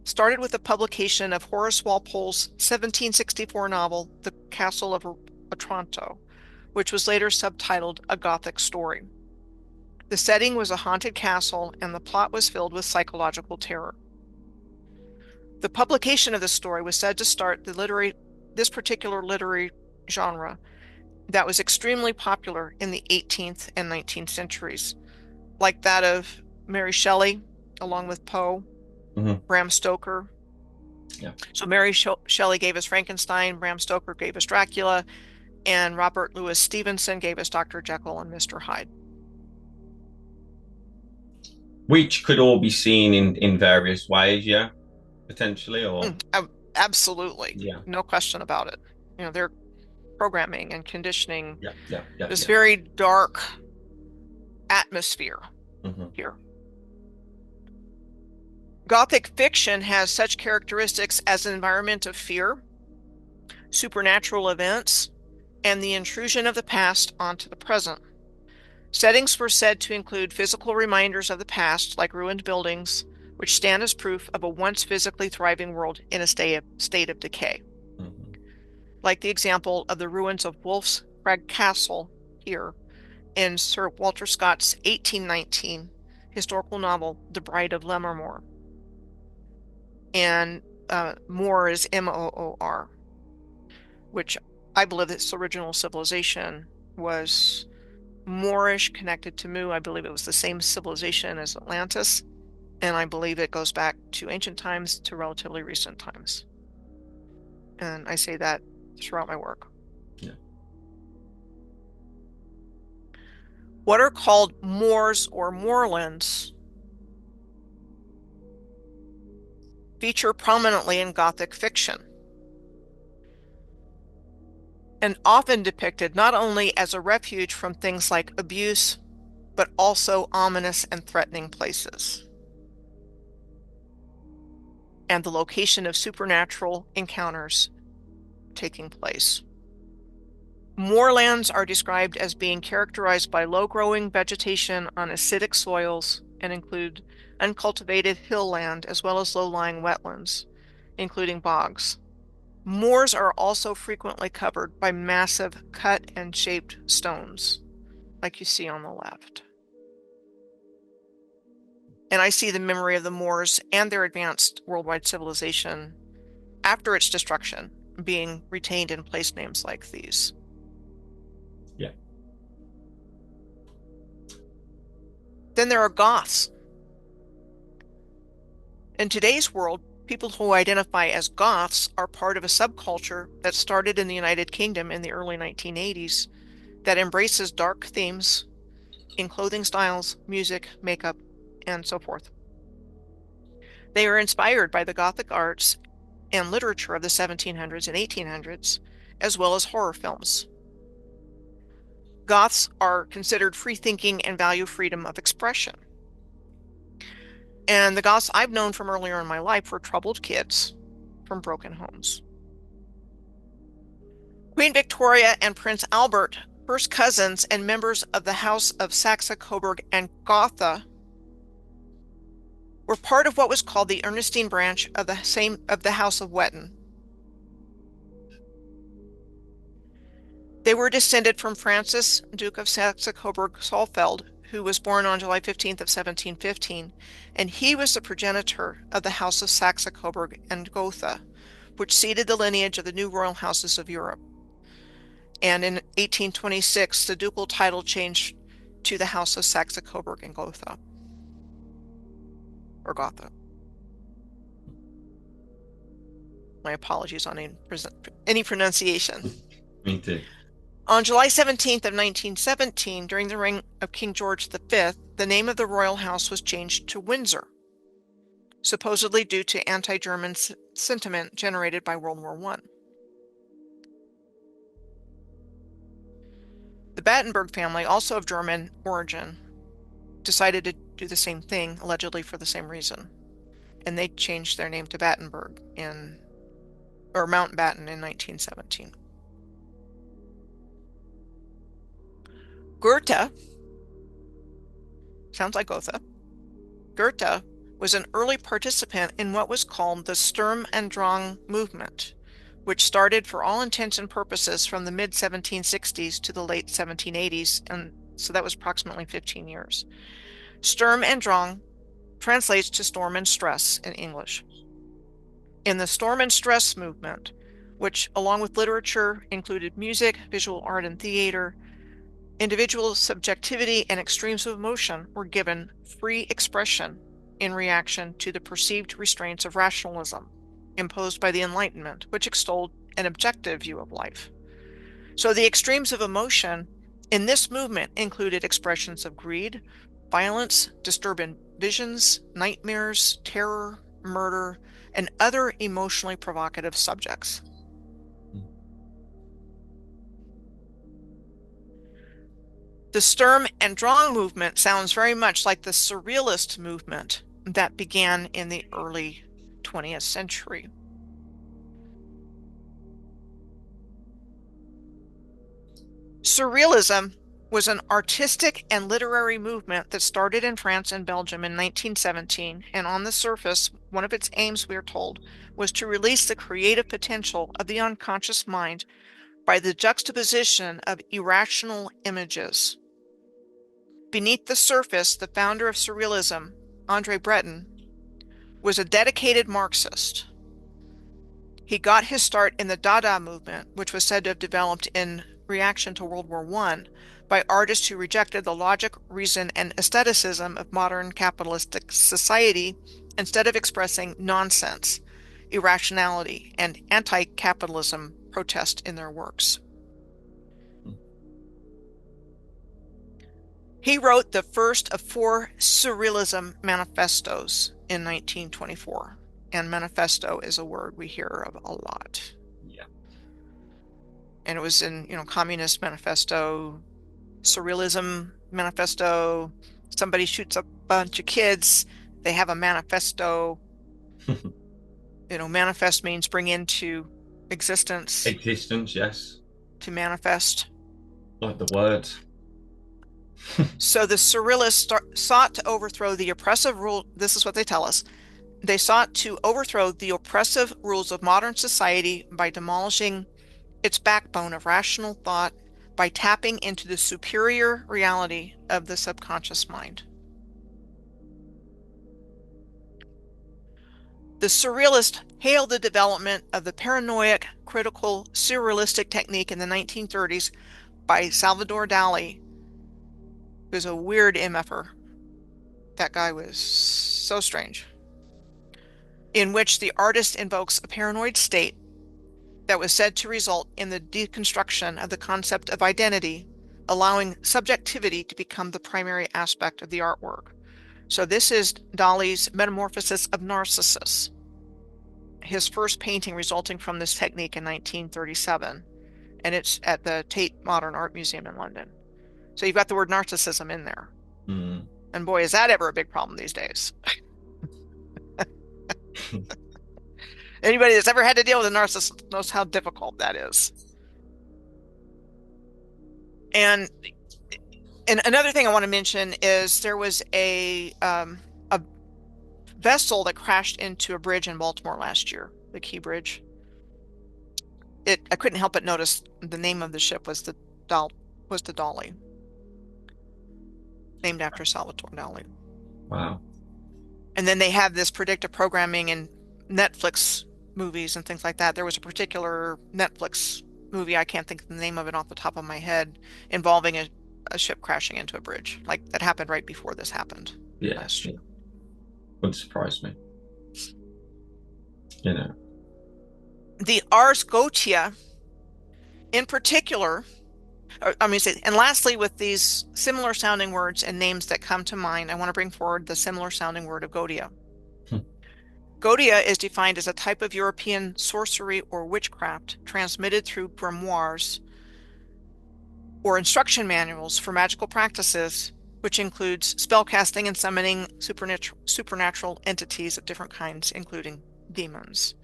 started with the publication of Horace Walpole's 1764 novel, The Castle of Otranto, which was later subtitled A Gothic Story. The setting was a haunted castle, and the plot was filled with psychological terror. The publication of this story was said to start this particular literary genre that was extremely popular in the 18th and 19th centuries, like that of Mary Shelley, along with Poe, Bram Stoker. Yeah. So Mary Shelley gave us Frankenstein, Bram Stoker gave us Dracula, and Robert Louis Stevenson gave us Dr. Jekyll and Mr. Hyde. Which could all be seen in various ways, yeah, potentially, or absolutely, yeah, no question about it. You know, their programming and conditioning, this yeah. very dark atmosphere here. Gothic fiction has such characteristics as an environment of fear, supernatural events, and the intrusion of the past onto the present. Settings were said to include physical reminders of the past, like ruined buildings, which stand as proof of a once physically thriving world in a state of decay. Like the example of the ruins of Wolf's Crag Castle here in Sir Walter Scott's 1819 historical novel, The Bride of Lammermoor. And Moor is Moor, which I believe its original civilization was Moorish, connected to Mu. I believe it was the same civilization as Atlantis, and I believe it goes back to ancient times to relatively recent times. And I say that throughout my work. Yeah. What are called moors or moorlands feature prominently in Gothic fiction, and often depicted not only as a refuge from things like abuse, but also ominous and threatening places, and the location of supernatural encounters taking place. Moorlands are described as being characterized by low-growing vegetation on acidic soils and include uncultivated hill land as well as low-lying wetlands, including bogs. Moors are also frequently covered by massive cut and shaped stones, like you see on the left. And I see the memory of the Moors and their advanced worldwide civilization after its destruction being retained in place names like these. Yeah. Then there are Goths. In today's world, people who identify as Goths are part of a subculture that started in the United Kingdom in the early 1980s that embraces dark themes in clothing styles, music, makeup, and so forth. They are inspired by the Gothic arts and literature of the 1700s and 1800s, as well as horror films. Goths are considered free-thinking and value freedom of expression. And the Goths I've known from earlier in my life were troubled kids from broken homes. Queen Victoria and Prince Albert, first cousins and members of the House of Saxe-Coburg and Gotha, were part of what was called the Ernestine branch of the House of Wettin. They were descended from Francis, Duke of Saxe-Coburg-Saalfeld, who was born on July 15th of 1715, and he was the progenitor of the House of Saxe-Coburg and Gotha, which seeded the lineage of the new royal houses of Europe. And in 1826, the ducal title changed to the House of Saxe-Coburg and Gotha, or Gotha. My apologies on any pronunciation. Me too. On July 17th of 1917, during the reign of King George V, the name of the royal house was changed to Windsor, supposedly due to anti-German sentiment generated by World War I. The Battenberg family, also of German origin, decided to do the same thing, allegedly for the same reason. And they changed their name to Battenberg or Mountbatten in 1917. Goethe, sounds like Goethe, Goethe was an early participant in what was called the Sturm und Drang movement, which started for all intents and purposes from the mid-1760s to the late 1780s, and so that was approximately 15 years. Sturm und Drang translates to storm and stress in English. In the storm and stress movement, which along with literature included music, visual art, and theater, individual subjectivity and extremes of emotion were given free expression in reaction to the perceived restraints of rationalism imposed by the Enlightenment, which extolled an objective view of life. So the extremes of emotion in this movement included expressions of greed, violence, disturbing visions, nightmares, terror, murder, and other emotionally provocative subjects. The Sturm und Drang movement sounds very much like the Surrealist movement that began in the early 20th century. Surrealism was an artistic and literary movement that started in France and Belgium in 1917, and on the surface, one of its aims, we are told, was to release the creative potential of the unconscious mind by the juxtaposition of irrational images. Beneath the surface, the founder of Surrealism, André Breton, was a dedicated Marxist. He got his start in the Dada movement, which was said to have developed in reaction to World War I by artists who rejected the logic, reason, and aestheticism of modern capitalistic society instead of expressing nonsense, irrationality, and anti-capitalism protest in their works. He wrote the first of 4 Surrealism manifestos in 1924, and manifesto is a word we hear of a lot. Yeah. And it was in, Communist Manifesto, Surrealism Manifesto. Somebody shoots a bunch of kids, they have a manifesto. Manifest means bring into existence. Existence, yes. To manifest. Like the word. So the Surrealists sought to overthrow the oppressive rule. This is what they tell us. They sought to overthrow the oppressive rules of modern society by demolishing its backbone of rational thought, by tapping into the superior reality of the subconscious mind. The Surrealists hailed the development of the paranoid critical surrealistic technique in the 1930s by Salvador Dali, who was a weird MFer. That guy was so strange. In which the artist invokes a paranoid state that was said to result in the deconstruction of the concept of identity, allowing subjectivity to become the primary aspect of the artwork. So this is Dali's Metamorphosis of Narcissus, his first painting resulting from this technique in 1937, and it's at the Tate Modern Art Museum in London. So you've got the word narcissism in there. Mm. And boy, is that ever a big problem these days. Anybody that's ever had to deal with a narcissist knows how difficult that is. And another thing I want to mention is there was a vessel that crashed into a bridge in Baltimore last year, the Key Bridge. I couldn't help but notice the name of the ship was the Dali, named after Salvatore Dali. Wow. And then they have this predictive programming in Netflix movies and things like that. There was a particular Netflix movie, I can't think of the name of it off the top of my head, involving a ship crashing into a bridge. Like that happened right before this happened last year. Wouldn't surprise me. The Ars Goetia, in particular, and lastly, with these similar sounding words and names that come to mind, I want to bring forward the similar sounding word of Goetia. Goetia is defined as a type of European sorcery or witchcraft transmitted through grimoires or instruction manuals for magical practices, which includes spellcasting and summoning supernatural entities of different kinds, including demons.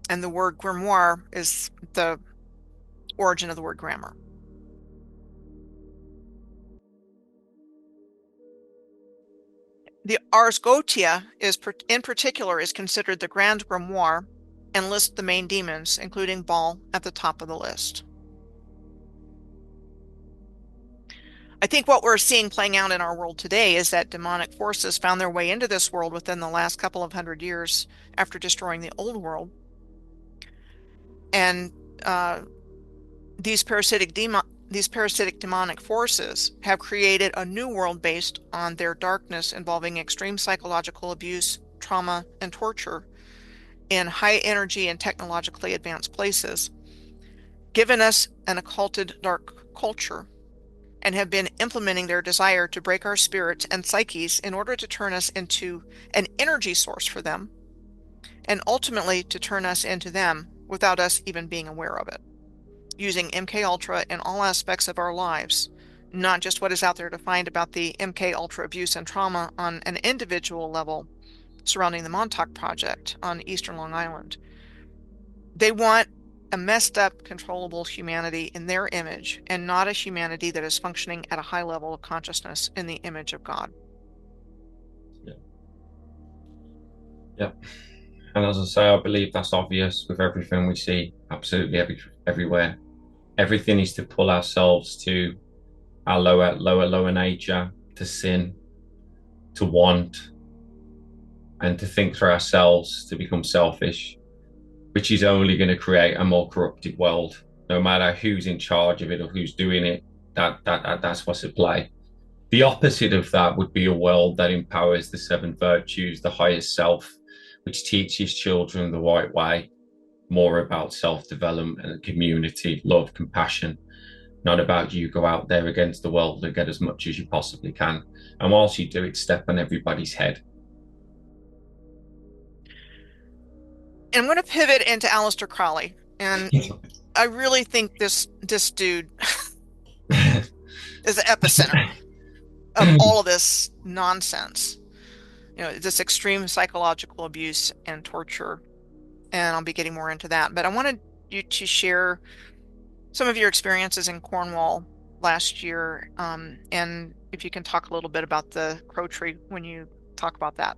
And the word grimoire is the origin of the word grammar. The Ars Goetia in particular is considered the grand grimoire and lists the main demons, including Baal at the top of the list. I think what we're seeing playing out in our world today is that demonic forces found their way into this world within the last couple of hundred years after destroying the old world. And these parasitic demonic forces have created a new world based on their darkness, involving extreme psychological abuse, trauma, and torture in high energy and technologically advanced places, given us an occulted dark culture, and have been implementing their desire to break our spirits and psyches in order to turn us into an energy source for them, and ultimately to turn us into them without us even being aware of it, using MK Ultra in all aspects of our lives, not just what is out there to find about the MK Ultra abuse and trauma on an individual level surrounding the Montauk Project on Eastern Long Island. They want a messed up, controllable humanity in their image, and not a humanity that is functioning at a high level of consciousness in the image of God. Yeah. Yeah. And as I say, I believe that's obvious with everything we see, absolutely everywhere. Everything is to pull ourselves to our lower nature, to sin, to want, and to think for ourselves, to become selfish, which is only going to create a more corrupted world. No matter who's in charge of it or who's doing it, that's what's at play. The opposite of that would be a world that empowers the seven virtues, the highest self, which teaches children the right way, more about self-development and community, love, compassion, not about you go out there against the world and get as much as you possibly can. And whilst you do it, step on everybody's head. And I'm going to pivot into Aleister Crowley. And I really think this dude is the epicenter of all of this nonsense. You know, this extreme psychological abuse and torture. And I'll be getting more into that. But I wanted you to share some of your experiences in Cornwall last year. And if you can talk a little bit about the Crow Tree when you talk about that.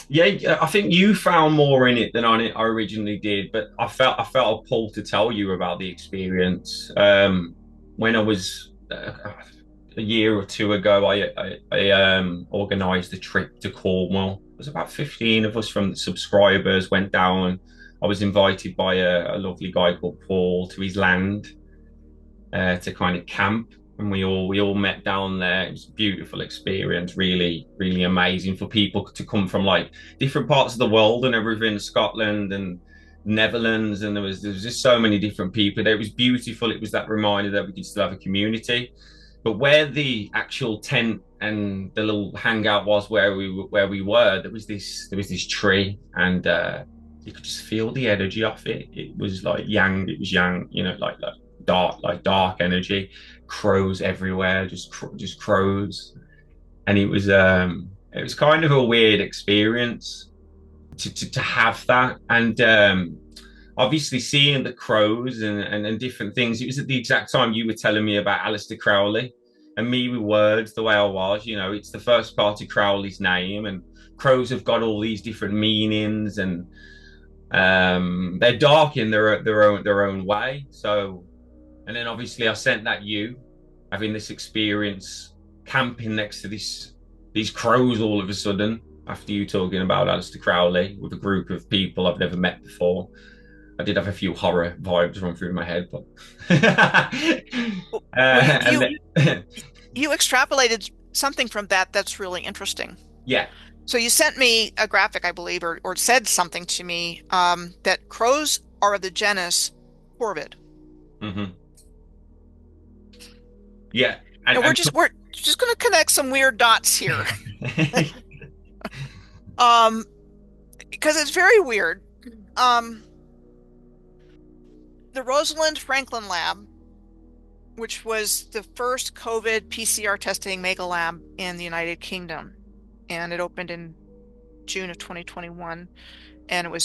Yeah, I think you found more in it than I originally did, but I felt a pull to tell you about the experience. When I was a year or two ago, I organised a trip to Cornwall. It was about 15 of us from the subscribers went down. I was invited by a lovely guy called Paul to his land to kind of camp, and we all met down there. It was a beautiful experience, really, really amazing for people to come from like different parts of the world and everything, Scotland and Netherlands, and there was just so many different people there. It was beautiful. It was that reminder that we could still have a community. But where the actual tent and the little hangout was, where we were, there was this tree, and you could just feel the energy off it. It was like yang. It was yang, you know, like dark energy, crows everywhere, just crows, and it was kind of a weird experience to have that, and obviously seeing the crows and different things. It was at the exact time you were telling me about Aleister Crowley, and me with words the way I was, you know, it's the first part of Crowley's name, and crows have got all these different meanings, and they're dark in their own way. So, and then obviously I sent that you having this experience camping next to these crows all of a sudden after you talking about Aleister Crowley with a group of people I've never met before. I did have a few horror vibes run through my head, but you extrapolated something from that's really interesting. Yeah. So you sent me a graphic, I believe, or said something to me that crows are of the genus Corvid. Mm-hmm. Yeah, and we're just going to connect some weird dots here, because it's very weird. The Rosalind Franklin Lab which was the first COVID PCR testing mega lab in the United Kingdom. And it opened in June of 2021, and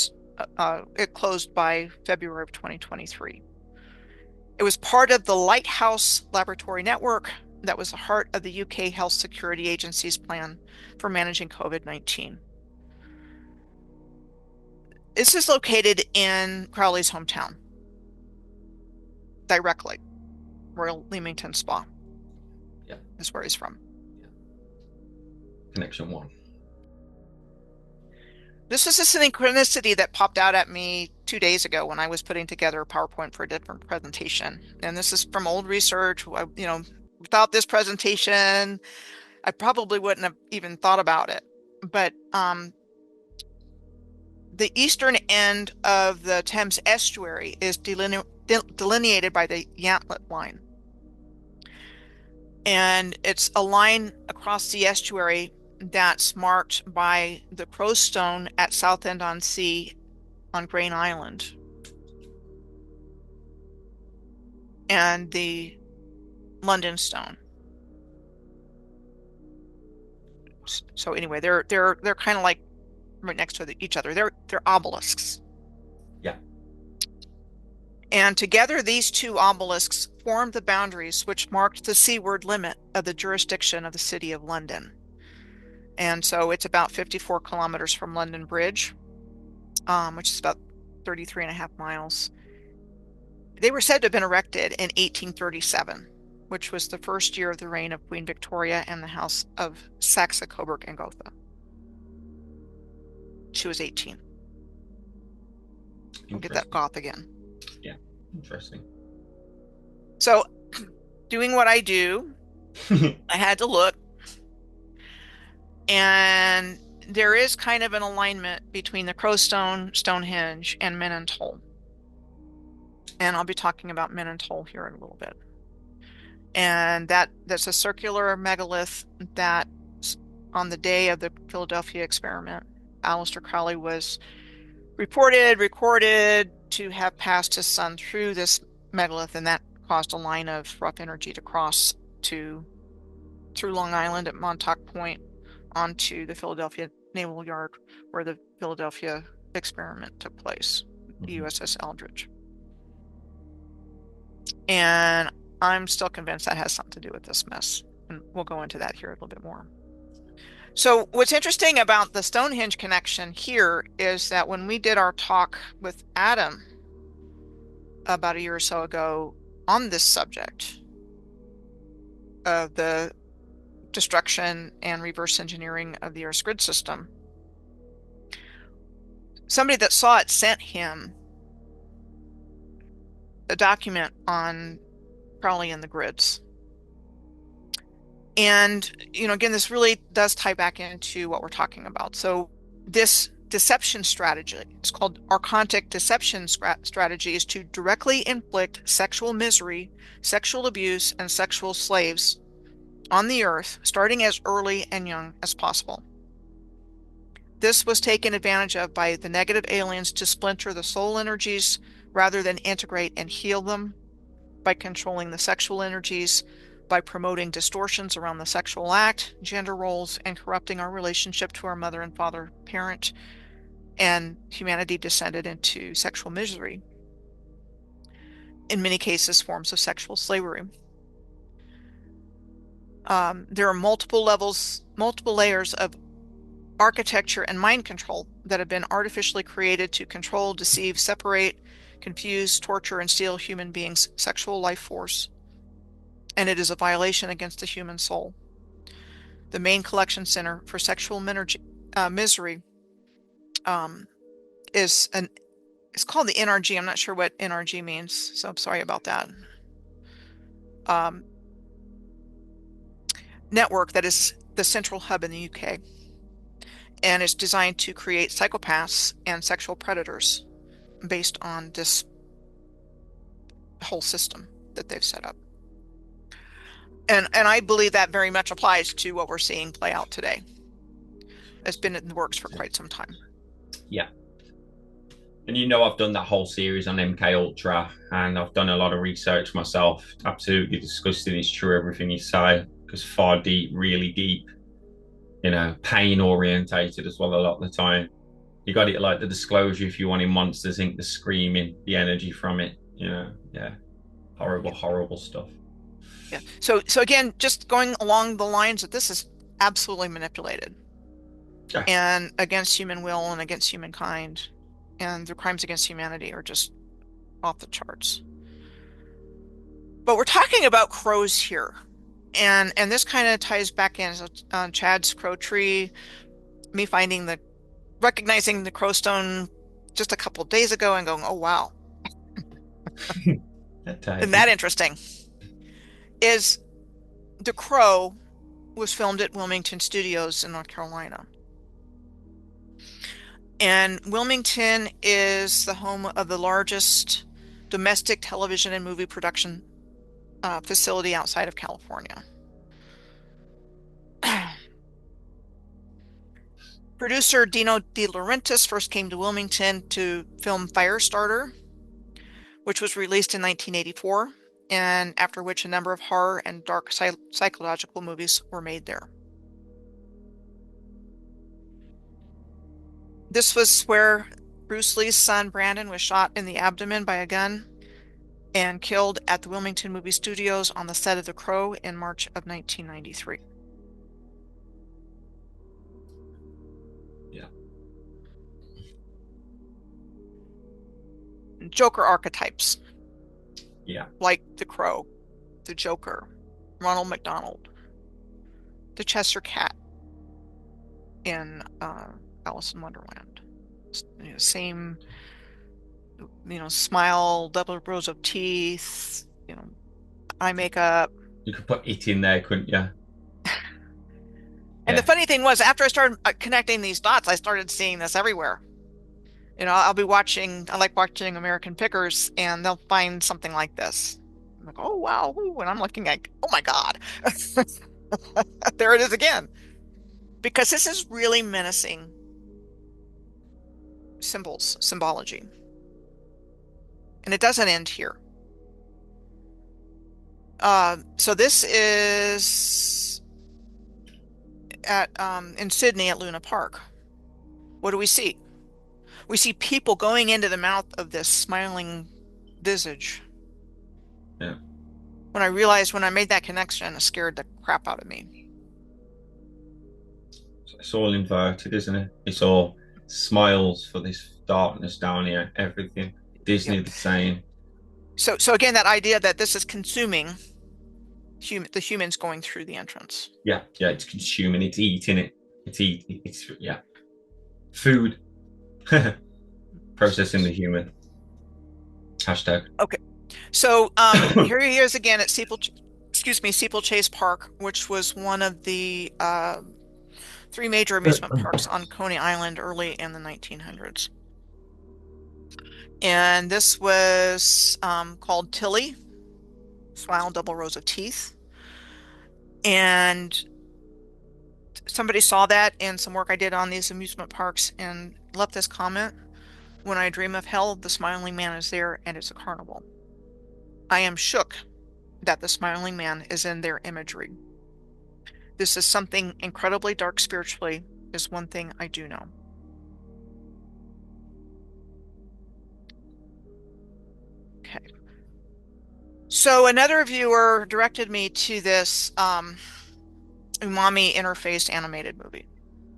it closed by February of 2023. It was part of the Lighthouse Laboratory Network that was the heart of the UK Health Security Agency's plan for managing COVID-19. This is located in Crowley's hometown, directly. Royal Leamington Spa. Yeah. Is where he's from. Yeah. Connection one. This is a synchronicity that popped out at me 2 days ago when I was putting together a PowerPoint for a different presentation. And this is from old research. Without this presentation, I probably wouldn't have even thought about it. But the eastern end of the Thames estuary is delineated by the Yantlet line. And it's a line across the estuary that's marked by the Crowstone at Southend-on-Sea on Grain Island. And the London Stone. So anyway, they're kind of like right next to each other. They're obelisks. Yeah. And together, these two obelisks formed the boundaries which marked the seaward limit of the jurisdiction of the City of London. And so it's about 54 kilometers from London Bridge, which is about 33 and a half miles. They were said to have been erected in 1837, which was the first year of the reign of Queen Victoria and the House of Saxe-Coburg and Gotha. She was 18. We'll get that goth again. Yeah, interesting. So, doing what I do, I had to look. And there is kind of an alignment between the Crowstone, Stonehenge, and Menontoll. And I'll be talking about Menontoll here in a little bit. And that's a circular megalith that on the day of the Philadelphia experiment, Aleister Crowley was recorded to have passed his son through this megalith, and that caused a line of rough energy to cross through Long Island at Montauk Point onto the Philadelphia Naval Yard where the Philadelphia experiment took place, the USS Eldridge. And I'm still convinced that has something to do with this mess. And we'll go into that here a little bit more. So what's interesting about the Stonehenge connection here is that when we did our talk with Adam about a year or so ago on this subject of the destruction and reverse engineering of the Earth's grid system, somebody that saw it sent him a document on Crowley and the grids. And, again, this really does tie back into what we're talking about. So this deception strategy, it's called archontic deception strategy, is to directly inflict sexual misery, sexual abuse, and sexual slaves on the earth, starting as early and young as possible. This was taken advantage of by the negative aliens to splinter the soul energies rather than integrate and heal them, by controlling the sexual energies, by promoting distortions around the sexual act, gender roles, and corrupting our relationship to our mother and father, parent, and humanity descended into sexual misery. In many cases, forms of sexual slavery. There are multiple layers of architecture and mind control that have been artificially created to control, deceive, separate, confuse, torture, and steal human beings' sexual life force. And it is a violation against the human soul. The main collection center for sexual misery is called the NRG. I'm not sure what NRG means, so I'm sorry about that. Network that is the central hub in the UK. And it's designed to create psychopaths and sexual predators based on this whole system that they've set up. And I believe that very much applies to what we're seeing play out today. It's been in the works for quite some time. Yeah. And you know, I've done that whole series on MK Ultra, and I've done a lot of research myself. Absolutely disgusting. It's true everything you say, because far deep, really deep. You know, pain orientated as well a lot of the time. You got it like the disclosure if you wanted Monsters Inc. The screaming, the energy from it. You know, yeah, horrible, Yeah. horrible stuff. Yeah. So again, just going along the lines that this is absolutely manipulated Yeah, and against human will and against humankind, and the crimes against humanity are just off the charts. But we're talking about crows here, and this kind of ties back in. So, Chad's crow tree, me finding the recognizing the crow stone just a couple of days ago and going, oh wow, that isn't ties that in. interesting? Is The Crow was filmed at Wilmington Studios in North Carolina. And Wilmington is the home of the largest domestic television and movie production facility outside of California. Producer Dino De Laurentiis first came to Wilmington to film Firestarter, which was released in 1984, and after which a number of horror and dark psychological movies were made there. This was where Bruce Lee's son Brandon was shot in the abdomen by a gun and killed at the Wilmington Movie Studios on the set of The Crow in March of 1993. Yeah, Joker archetypes yeah. like The Crow, the Joker, Ronald McDonald, the Chester Cat in Alice in Wonderland. Same, smile, double rows of teeth, eye makeup. You could put it in there, couldn't you? And the Yeah, funny thing was, after I started connecting these dots, I started seeing this everywhere. I'll be watching, I like watching American Pickers, and they'll find something like this. I'm like, oh, wow. Ooh, and I'm looking like, oh my God, there it is again. Because this is really menacing symbology. And it doesn't end here. So this is at in Sydney at Luna Park. What do we see? We see people going into the mouth of this smiling visage. yeah. When I realized when I made that connection, it scared the crap out of me. It's all inverted, isn't it? It's all smiles for this darkness down here. Everything. Disney Yep. the same. So again, that idea that this is consuming the humans going through the entrance. Yeah, yeah. It's consuming. It's eating it. It's yeah. Food. Processing the human. Hashtag. Okay. So here he is again at Steeplechase Park, which was one of the three major amusement parks on Coney Island early in the 1900s. And this was called Tilly, Smile, Double Rows of Teeth. And somebody saw that in some work I did on these amusement parks and left this comment. When I dream of hell, the smiling man is there and it's a carnival. I am shook that the smiling man is in their imagery. This is something incredibly dark spiritually, is one thing I do know. Okay. So another viewer directed me to this umami interface animated movie.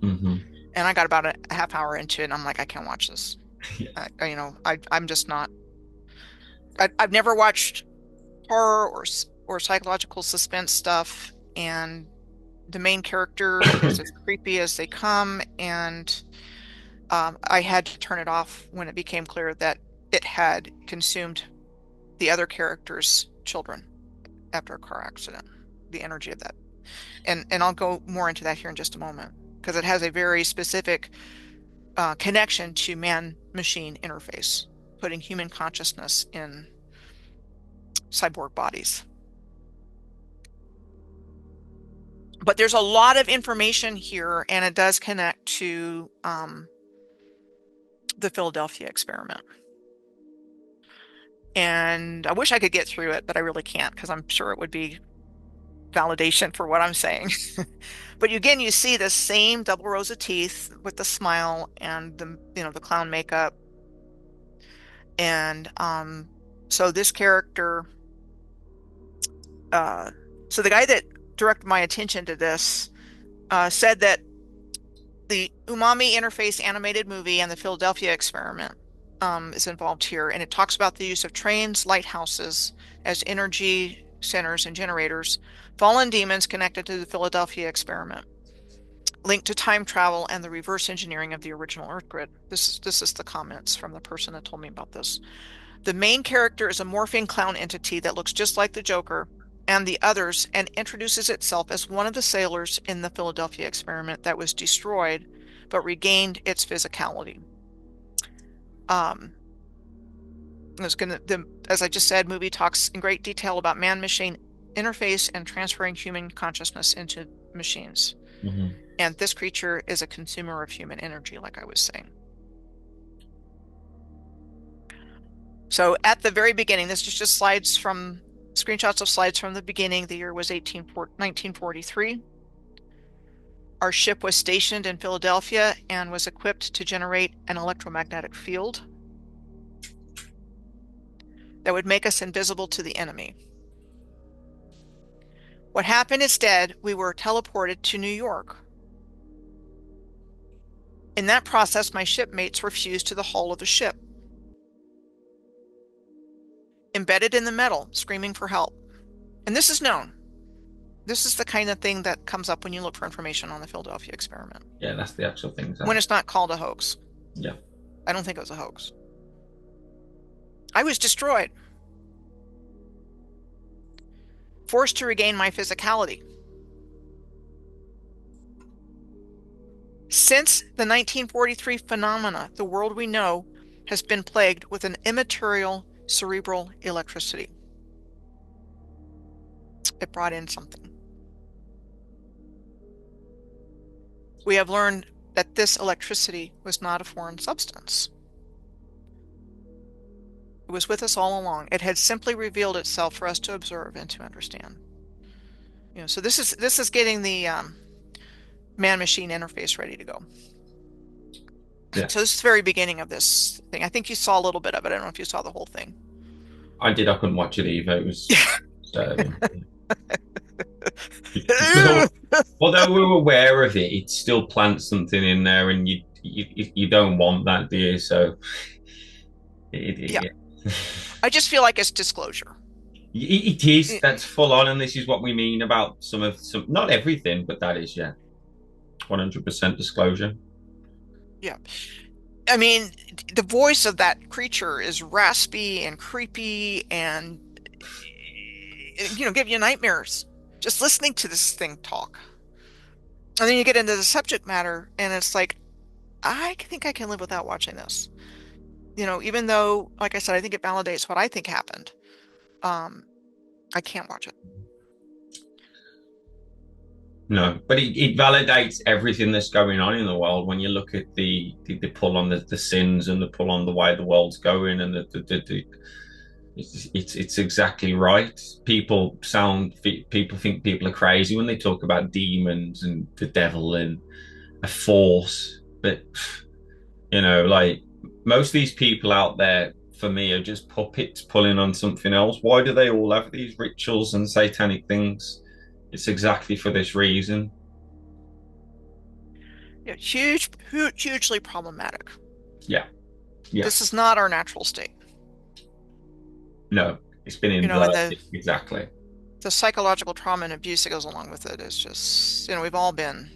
Mm-hmm. And I got about a half hour into it and I'm like, I can't watch this. Yeah. I'm just not. I've never watched horror or psychological suspense stuff, and the main character is as creepy as they come, and I had to turn it off when it became clear that it had consumed the other character's children after a car accident. The energy of that, and I'll go more into that here in just a moment because it has a very specific connection to man-machine interface, putting human consciousness in cyborg bodies. But there's a lot of information here, and it does connect to the Philadelphia experiment. And I wish I could get through it, but I really can't because I'm sure it would be validation for what I'm saying. But again, you see the same double rows of teeth with the smile and the clown makeup. And so this character, so the guy that directed my attention to this said that the Umami Interface animated movie and the Philadelphia experiment is involved here, and it talks about the use of trains, lighthouses as energy centers and generators, fallen demons connected to the Philadelphia experiment, linked to time travel and the reverse engineering of the original Earth grid. This is the comments from the person that told me about this. The main character is a morphing clown entity that looks just like the Joker and the others and introduces itself as one of the sailors in the Philadelphia experiment that was destroyed but regained its physicality. As I just said, movie talks in great detail about man-machine interface and transferring human consciousness into machines. Mm-hmm. And this creature is a consumer of human energy, like I was saying. So at the very beginning, this is just screenshots of slides from the beginning. The year was 1943. Our ship was stationed in Philadelphia and was equipped to generate an electromagnetic field that would make us invisible to the enemy. What happened instead, we were teleported to New York. In that process, my shipmates were fused to the hull of the ship, embedded in the metal, screaming for help. And this is known. This is the kind of thing that comes up when you look for information on the Philadelphia experiment. Yeah, that's the actual thing. When it's not called a hoax. Yeah. I don't think it was a hoax. I was destroyed. Forced to regain my physicality. Since the 1943 phenomena, the world we know has been plagued with an immaterial cerebral electricity. It brought in something. We have learned that this electricity was not a foreign substance. It was with us all along. It had simply revealed itself for us to observe and to understand. So this is getting the man-machine interface ready to go. Yeah. So this is the very beginning of this thing. I think you saw a little bit of it. I don't know if you saw the whole thing. I did. I couldn't watch it either. It was disturbing. Although we were aware of it, it still plants something in there, and you don't want that, do you? So yeah. I just feel like it's disclosure. It is. That's full on, and this is what we mean about some not everything, but that is 100% disclosure. Yeah. I mean, the voice of that creature is raspy and creepy and give you nightmares just listening to this thing talk. And then you get into the subject matter and it's like, I think I can live without watching this. Even though, like I said, I think it validates what I think happened. I can't watch it. No, but it validates everything that's going on in the world when you look at the pull on the sins and the pull on the way the world's going, and it's exactly right. People think people are crazy when they talk about demons and the devil and a force, but like most of these people out there, for me, are just puppets pulling on something else. Why do they all have these rituals and satanic things? It's exactly for this reason. Yeah, hugely problematic. Yeah. This is not our natural state. No, it's been inverted. Exactly. The psychological trauma and abuse that goes along with it is just, we've all been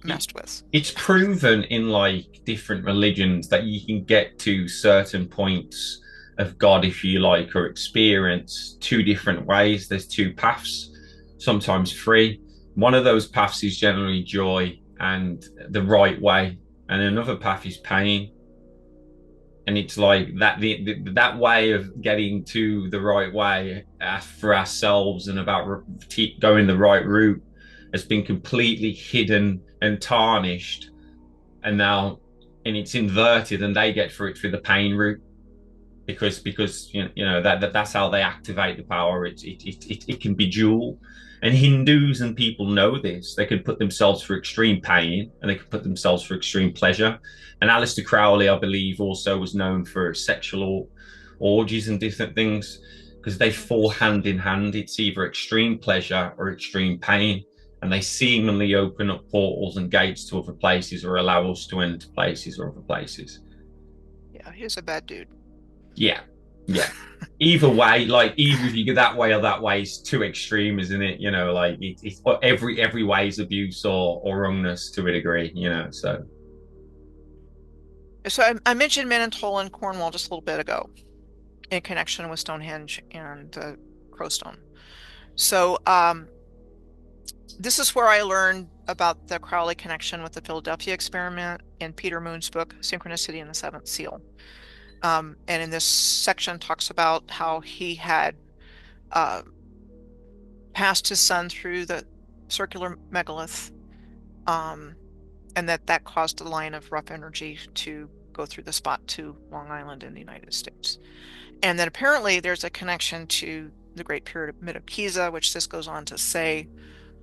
messed with. It's proven in like different religions that you can get to certain points of God, if you like, or experience two different ways. There's two paths, sometimes three. One of those paths is generally joy and the right way, and another path is pain. And it's like that way of getting to the right way for ourselves and about going the right route has been completely hidden and tarnished. And now and it's inverted, and they get through the pain route because that's how they activate the power. It can be dual, and Hindus and people know this. They can put themselves through extreme pain, and they can put themselves through extreme pleasure. And Aleister Crowley, I believe, also was known for sexual orgies and different things because they fall hand in hand. It's either extreme pleasure or extreme pain, and they seemingly open up portals and gates to other places or allow us to enter places or other places. Yeah, he's a bad dude. Yeah, yeah. Either way, like either if you go that way or that way, is too extreme, isn't it? Like it's every way is abuse or wrongness to a degree. So So I mentioned Menontola and Cornwall just a little bit ago in connection with Stonehenge and the Crowstone. So this is where I learned about the Crowley connection with the Philadelphia experiment in Peter Moon's book, Synchronicity and the Seventh Seal. And in this section talks about how he had passed his son through the circular megalith, and that caused the line of rough energy to go through the spot to Long Island in the United States. And then apparently there's a connection to the Great Pyramid of Giza, which this goes on to say,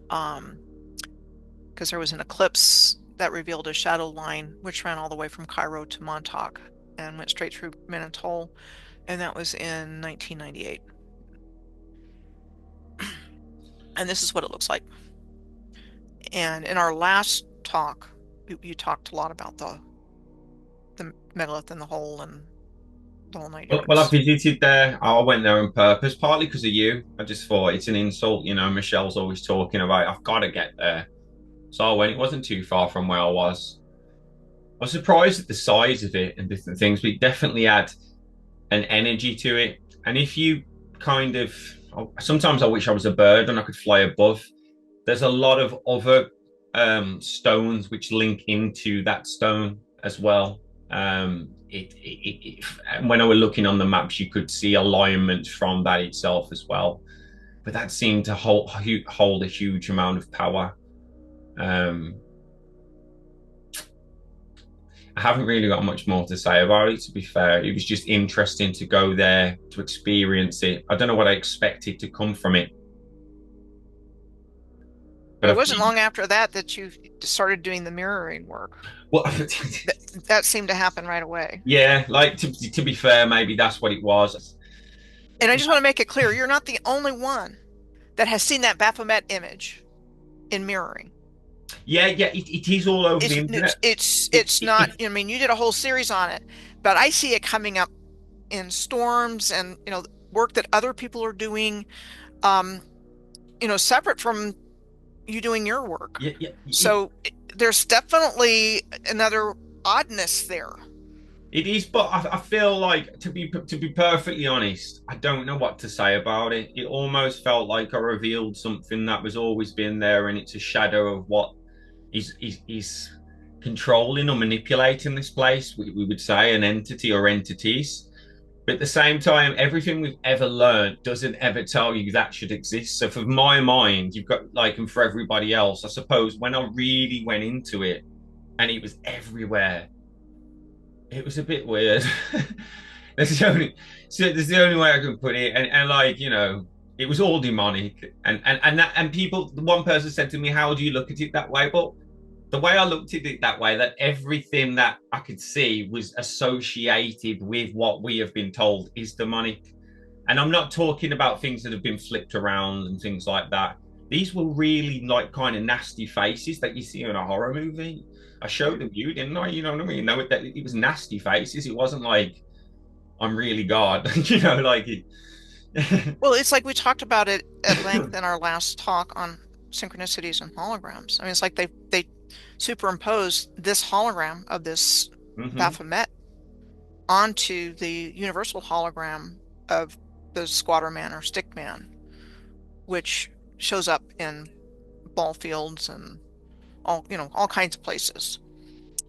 because there was an eclipse that revealed a shadow line which ran all the way from Cairo to Montauk and went straight through Menontola, and that was in 1998. And this is what it looks like. And in our last talk, you talked a lot about the megalith and the hole and the whole nine well, I yards. visited there. I went there on purpose, partly because of you. I just thought it's an insult. Michelle's always talking about I've got to get there. So I went. It wasn't too far from where I was. I was surprised at the size of it and different things, but it definitely had an energy to it. And if you kind of, sometimes I wish I was a bird and I could fly above. There's a lot of other stones which link into that stone as well. When I was looking on the maps, you could see alignments from that itself as well. But that seemed to hold a huge amount of power. I haven't really got much more to say about it, to be fair. It was just interesting to go there to experience it. I don't know what I expected to come from it. But it wasn't long after that you started doing the mirroring work. Well, that seemed to happen right away. Yeah, like to be fair, maybe that's what it was. And I just want to make it clear, you're not the only one that has seen that Baphomet image in mirroring. Yeah, it is all over the internet. It's not, I mean, you did a whole series on it, but I see it coming up in storms and, work that other people are doing, separate from you doing your work. Yeah. So there's definitely another oddness there. It is, but I feel like to be perfectly honest, I don't know what to say about it. It almost felt like I revealed something that was always been there, and it's a shadow of what is controlling or manipulating this place. We would say an entity or entities. But at the same time, everything we've ever learned doesn't ever tell you that should exist. So for my mind, you've got and for everybody else, I suppose when I really went into it and it was everywhere, it was a bit weird. That's the only way I can put it. And it was all demonic. And people, one person said to me, how do you look at it that way? But the way I looked at it that way, that everything that I could see was associated with what we have been told is demonic. And I'm not talking about things that have been flipped around and things like that. These were really kind of nasty faces that you see in a horror movie. I showed them you, didn't I? You know what I mean? No, it was nasty faces. It wasn't like I'm really God, Well, it's like we talked about it at length in our last talk on synchronicities and holograms. I mean, it's like they superimpose this hologram of this Baphomet onto the universal hologram of the Squatter Man or Stick Man, which shows up in ball fields and all kinds of places.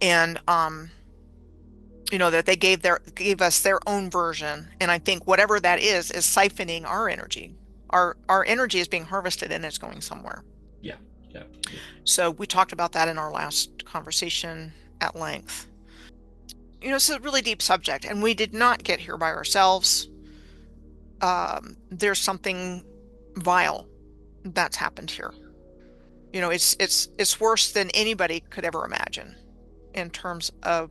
And that they gave us their own version. And I think whatever that is siphoning our energy. Our energy is being harvested and it's going somewhere. Yeah. So we talked about that in our last conversation at length. it's a really deep subject, and we did not get here by ourselves. There's something vile that's happened here. It's worse than anybody could ever imagine in terms of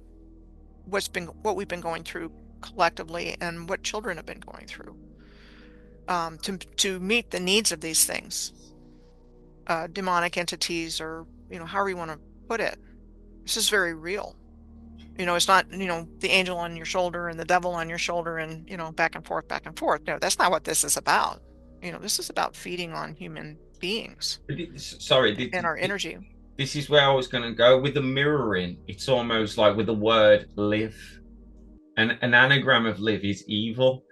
what we've been going through collectively and what children have been going through. To meet the needs of these things, demonic entities, or however you want to put it. This is very real. It's not, the angel on your shoulder and the devil on your shoulder and, back and forth, back and forth. No, that's not what this is about. This is about feeding on human beings Sorry, and our energy. this is where I was going to go with the mirroring. It's almost like with the word live. And an anagram of live is evil.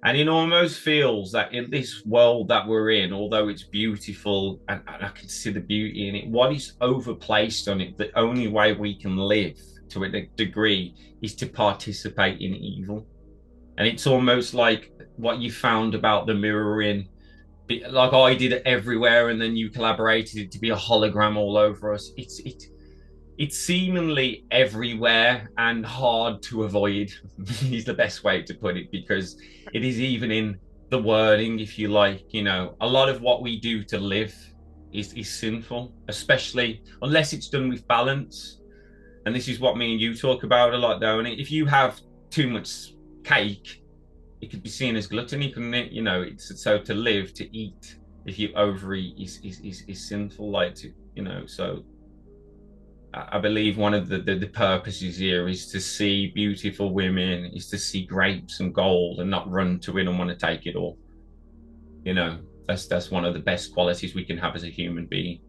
And it almost feels that in this world that we're in, although it's beautiful and I can see the beauty in it, what is overplaced on it, the only way we can live to a degree is to participate in evil. And it's almost like what you found about the mirroring, like I did it everywhere, and then you collaborated it to be a hologram all over us. It's seemingly everywhere and hard to avoid is the best way to put it, because it is even in the wording, if you like. A lot of what we do to live is sinful, especially unless it's done with balance. And this is what me and you talk about a lot, though. And if you have too much cake, it could be seen as gluttony, couldn't it? It's so to live, to eat, if you overeat is sinful, like to, so I believe one of the purposes here is to see beautiful women, is to see grapes and gold and not run to it and want to take it all. That's one of the best qualities we can have as a human being.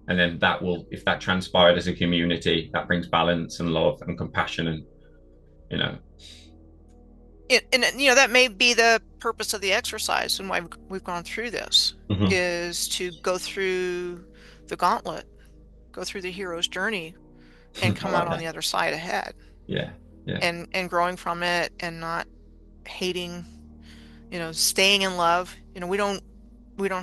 And then that will, if that transpired as a community, that brings balance and love and compassion and, that may be the purpose of the exercise and why we've gone through this, is to go through the gauntlet, go through the hero's journey, and come out on the other side ahead. Yeah. And growing from it and not hating, staying in love. We don't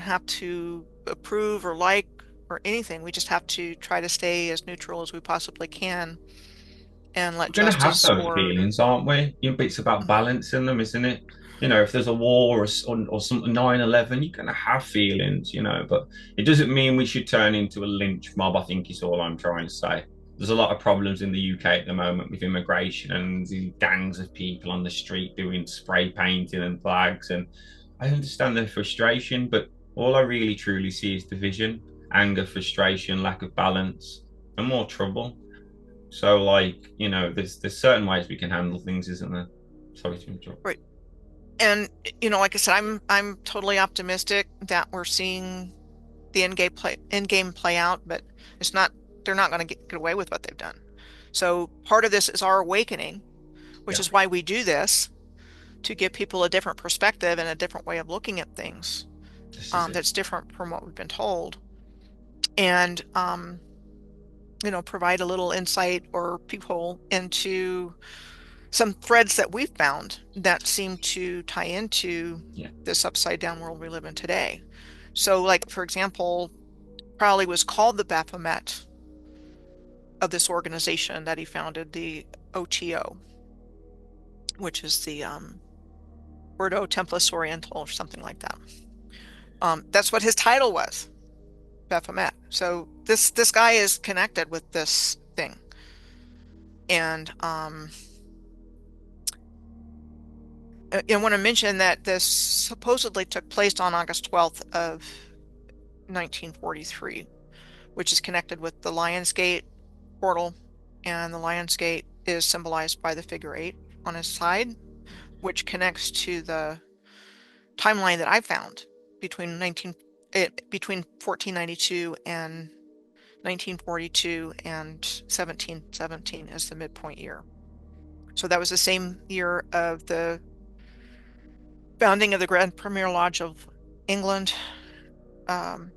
have to approve or like or anything. We just have to try to stay as neutral as we possibly can and let We're going to have justice those feelings, aren't we? But it's about balancing them, isn't it? If there's a war or something, 9/11, you're going to have feelings, but it doesn't mean we should turn into a lynch mob, I think is all I'm trying to say. There's a lot of problems in the UK at the moment with immigration and the gangs of people on the street doing spray painting and flags. And I understand their frustration, but all I really truly see is division, anger, frustration, lack of balance, and more trouble. So, there's certain ways we can handle things, isn't there? Sorry to interrupt. Right. And like I said, I'm totally optimistic that we're seeing the end game play out, but they're not going to get away with what they've done. So part of this is our awakening, which is why we do this, to give people a different perspective and a different way of looking at things, that's different from what we've been told, and provide a little insight or peephole into some threads that we've found that seem to tie into this upside down world we live in today. So, like, for example, Crowley was called the Baphomet of this organization that he founded, the OTO, which is the Ordo Templis Oriental or something like that. That's what his title was, Baphomet. So this guy is connected with this thing. And I want to mention that this supposedly took place on August 12th of 1943, which is connected with the Lionsgate portal, and the Lionsgate is symbolized by the figure 8 on his side, which connects to the timeline that I found between 1492 and 1942 and 1717 as the midpoint year. So that was the same year of the founding of the Grand Premier Lodge of England. And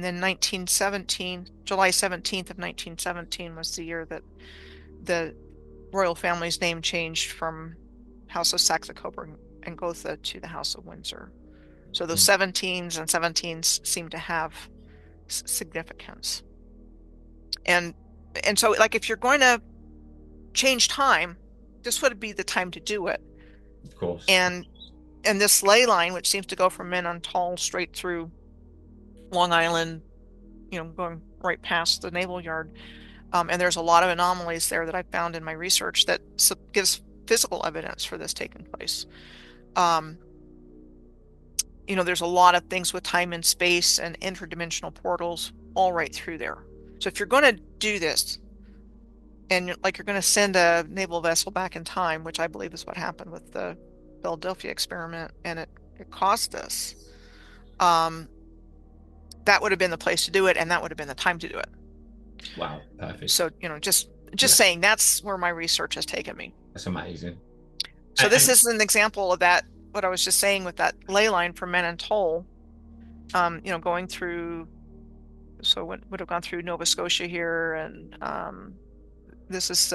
then 1917, July 17th of 1917 was the year that the royal family's name changed from House of Saxe-Coburg and Gotha to the House of Windsor. So those 17s and 17s seem to have significance. And so, like, if you're going to change time, this would be the time to do it. Of course. And this ley line, which seems to go from Menontal straight through Long Island, going right past the Naval Yard. And there's a lot of anomalies there that I found in my research that gives physical evidence for this taking place. There's a lot of things with time and space and interdimensional portals all right through there. So if you're going to do this, and you're going to send a naval vessel back in time, which I believe is what happened with the Philadelphia experiment, and it caused this, that would have been the place to do it, and that would have been the time to do it. Wow, perfect. So, just saying, that's where my research has taken me. That's amazing. So this is an example of that, what I was just saying with that ley line from Menontal, going through, so it would have gone through Nova Scotia here, and this is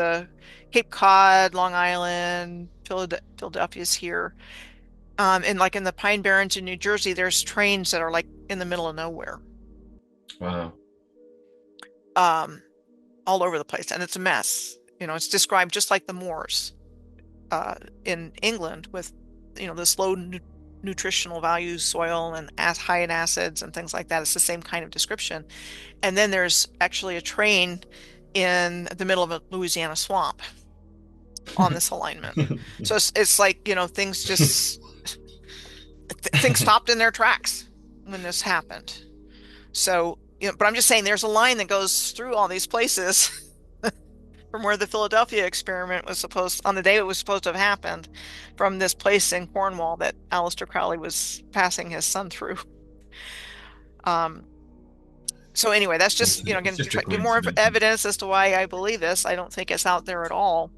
Cape Cod, Long Island, Philadelphia's here. And like in the Pine Barrens in New Jersey, there's trains that are like in the middle of nowhere. Wow. All over the place, and it's a mess. It's described just like the moors in England, with this low nutritional values soil and high in acids and things like that. It's the same kind of description. And then there's actually a train in the middle of a Louisiana swamp on this alignment. So it's like, things just things stopped in their tracks when this happened. So, but I'm just saying there's a line that goes through all these places from where the Philadelphia experiment was on the day it was supposed to have happened, from this place in Cornwall that Aleister Crowley was passing his son through. So anyway, that's just, again, give more evidence as to why I believe this. I don't think it's out there at all.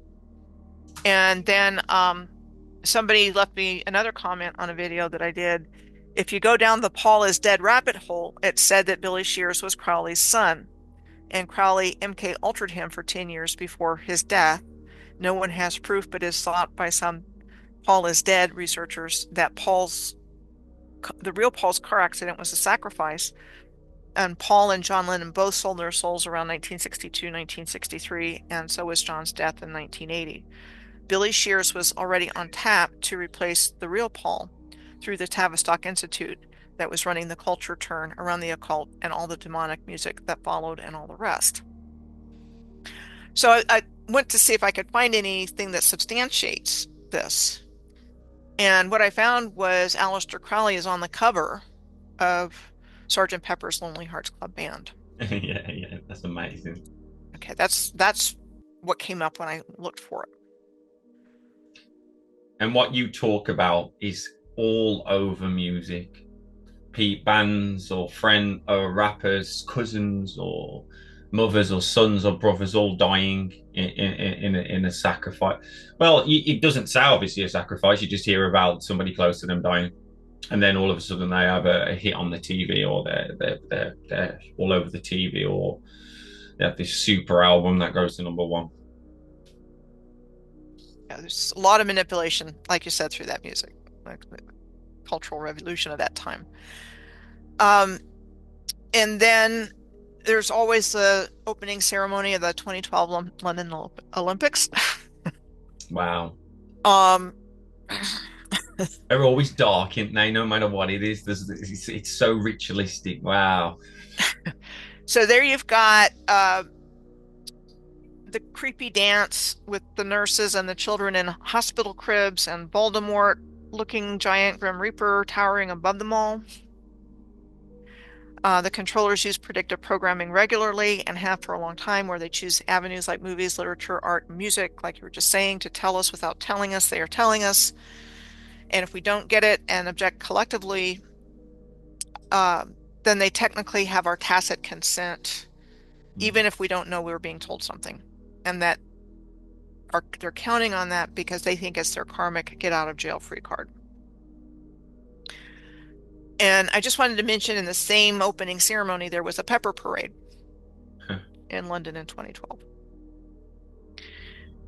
And then somebody left me another comment on a video that I did. If you go down the Paul is dead rabbit hole, it said that Billy Shears was Crowley's son, and Crowley MK altered him for 10 years before his death. No one has proof, but is thought by some Paul is dead researchers that the real Paul's car accident was a sacrifice, and Paul and John Lennon both sold their souls around 1962, 1963, and so was John's death in 1980. Billy Shears was already on tap to replace the real Paul through the Tavistock Institute that was running the culture turn around the occult and all the demonic music that followed and all the rest. So I went to see if I could find anything that substantiates this. And what I found was Aleister Crowley is on the cover of Sgt. Pepper's Lonely Hearts Club Band. Yeah, that's amazing. Okay, that's what came up when I looked for it. And what you talk about is all over music. Bands or friends or rappers, cousins or mothers or sons or brothers all dying in a sacrifice. Well, it doesn't say obviously a sacrifice. You just hear about somebody close to them dying, and then all of a sudden they have a hit on the TV, or they're all over the TV, or they have this super album that goes to #1. Yeah, there's a lot of manipulation, like you said, through that music, like the Cultural Revolution of that time. And then there's always the opening ceremony of the 2012 London Olympics. Wow. They're always dark, aren't they? No matter what it is, it's so ritualistic. Wow. So there you've got the creepy dance with the nurses and the children in hospital cribs, and Voldemort-looking giant Grim Reaper towering above them all. The controllers use predictive programming regularly and have for a long time, where they choose avenues like movies, literature, art, and music, like you were just saying, to tell us without telling us they are telling us. And if we don't get it and object collectively, then they technically have our tacit consent, even if we don't know we were being told something. And that they're counting on that because they think it's their karmic get out of jail free card. And I just wanted to mention, in the same opening ceremony, there was a pepper parade in London in 2012.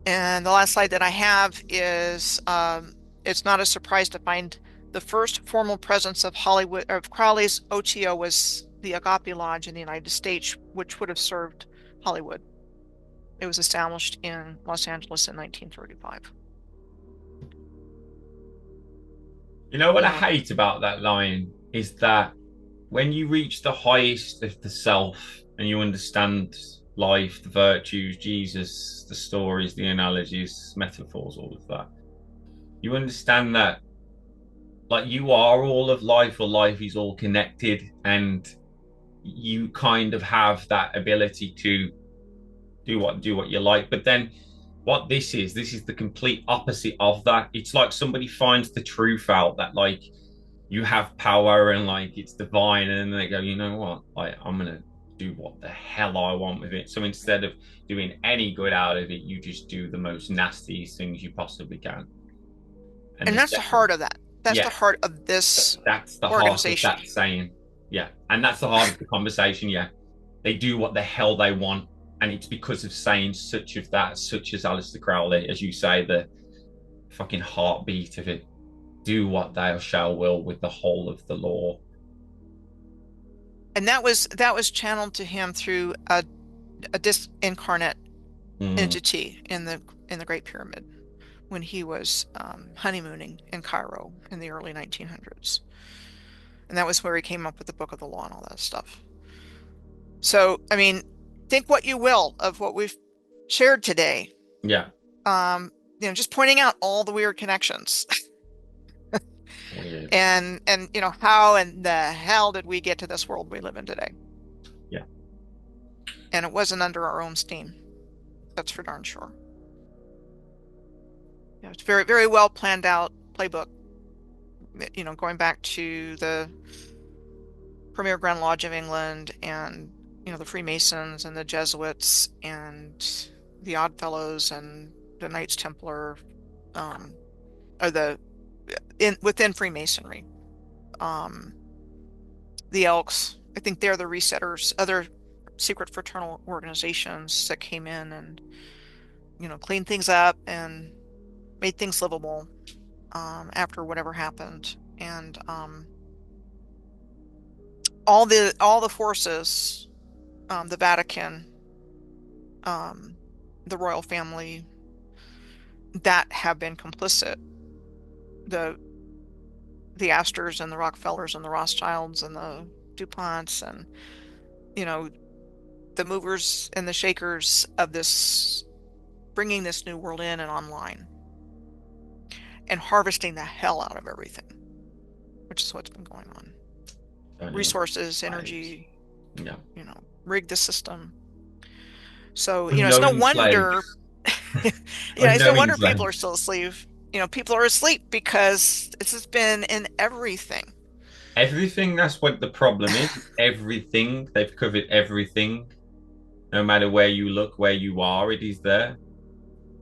And the last slide that I have is, it's not a surprise to find the first formal presence of Crowley's OTO was the Agape Lodge in the United States, which would have served Hollywood. It was established in Los Angeles in 1935. You know what I hate about that line is that when you reach the highest of the self and you understand life, the virtues, Jesus, the stories, the analogies, metaphors, all of that, you understand that like you are all of life, or life is all connected, and you kind of have that ability to do what you like. But then what this is the complete opposite of that. It's like somebody finds the truth out that like you have power and like it's divine, and then they go, you know what, like I'm gonna do what the hell I want with it. So instead of doing any good out of it, you just do the most nastiest things you possibly can. And that's the heart of that. That's the Yeah, heart of this that's the heart of organization. that saying. Yeah, and that's the heart of the conversation. Yeah, they do what the hell they want, and it's because of saying such of that, such as Aleister Crowley, as you say, the fucking heartbeat of it. Do what thou shall will with the whole of the law. And that was channeled to him through a disincarnate entity in the Great Pyramid when he was honeymooning in Cairo in the early 1900s. And that was where he came up with the Book of the Law and all that stuff. So, I mean, think what you will of what we've shared today. Yeah. Just pointing out all the weird connections. And how in the hell did we get to this world we live in today? Yeah. And it wasn't under our own steam. That's for darn sure. Yeah, it's very, very well planned out playbook. Going back to the Premier Grand Lodge of England and the Freemasons and the Jesuits and the Oddfellows and the Knights Templar, within Freemasonry. The Elks, I think they're the resetters, other secret fraternal organizations that came in and cleaned things up and made things livable after whatever happened. And all the forces, the Vatican, the royal family, that have been complicit, the Astors and the Rockefellers and the Rothschilds and the DuPonts and the movers and the shakers of this, bringing this new world in and online and harvesting the hell out of everything, which is what's been going on. Resources, energy, rig the system. So it's no wonder it's no wonder people are still asleep. People are asleep because this has been in everything. That's what the problem is. Everything. They've covered everything. No matter where you look, where you are, it is there.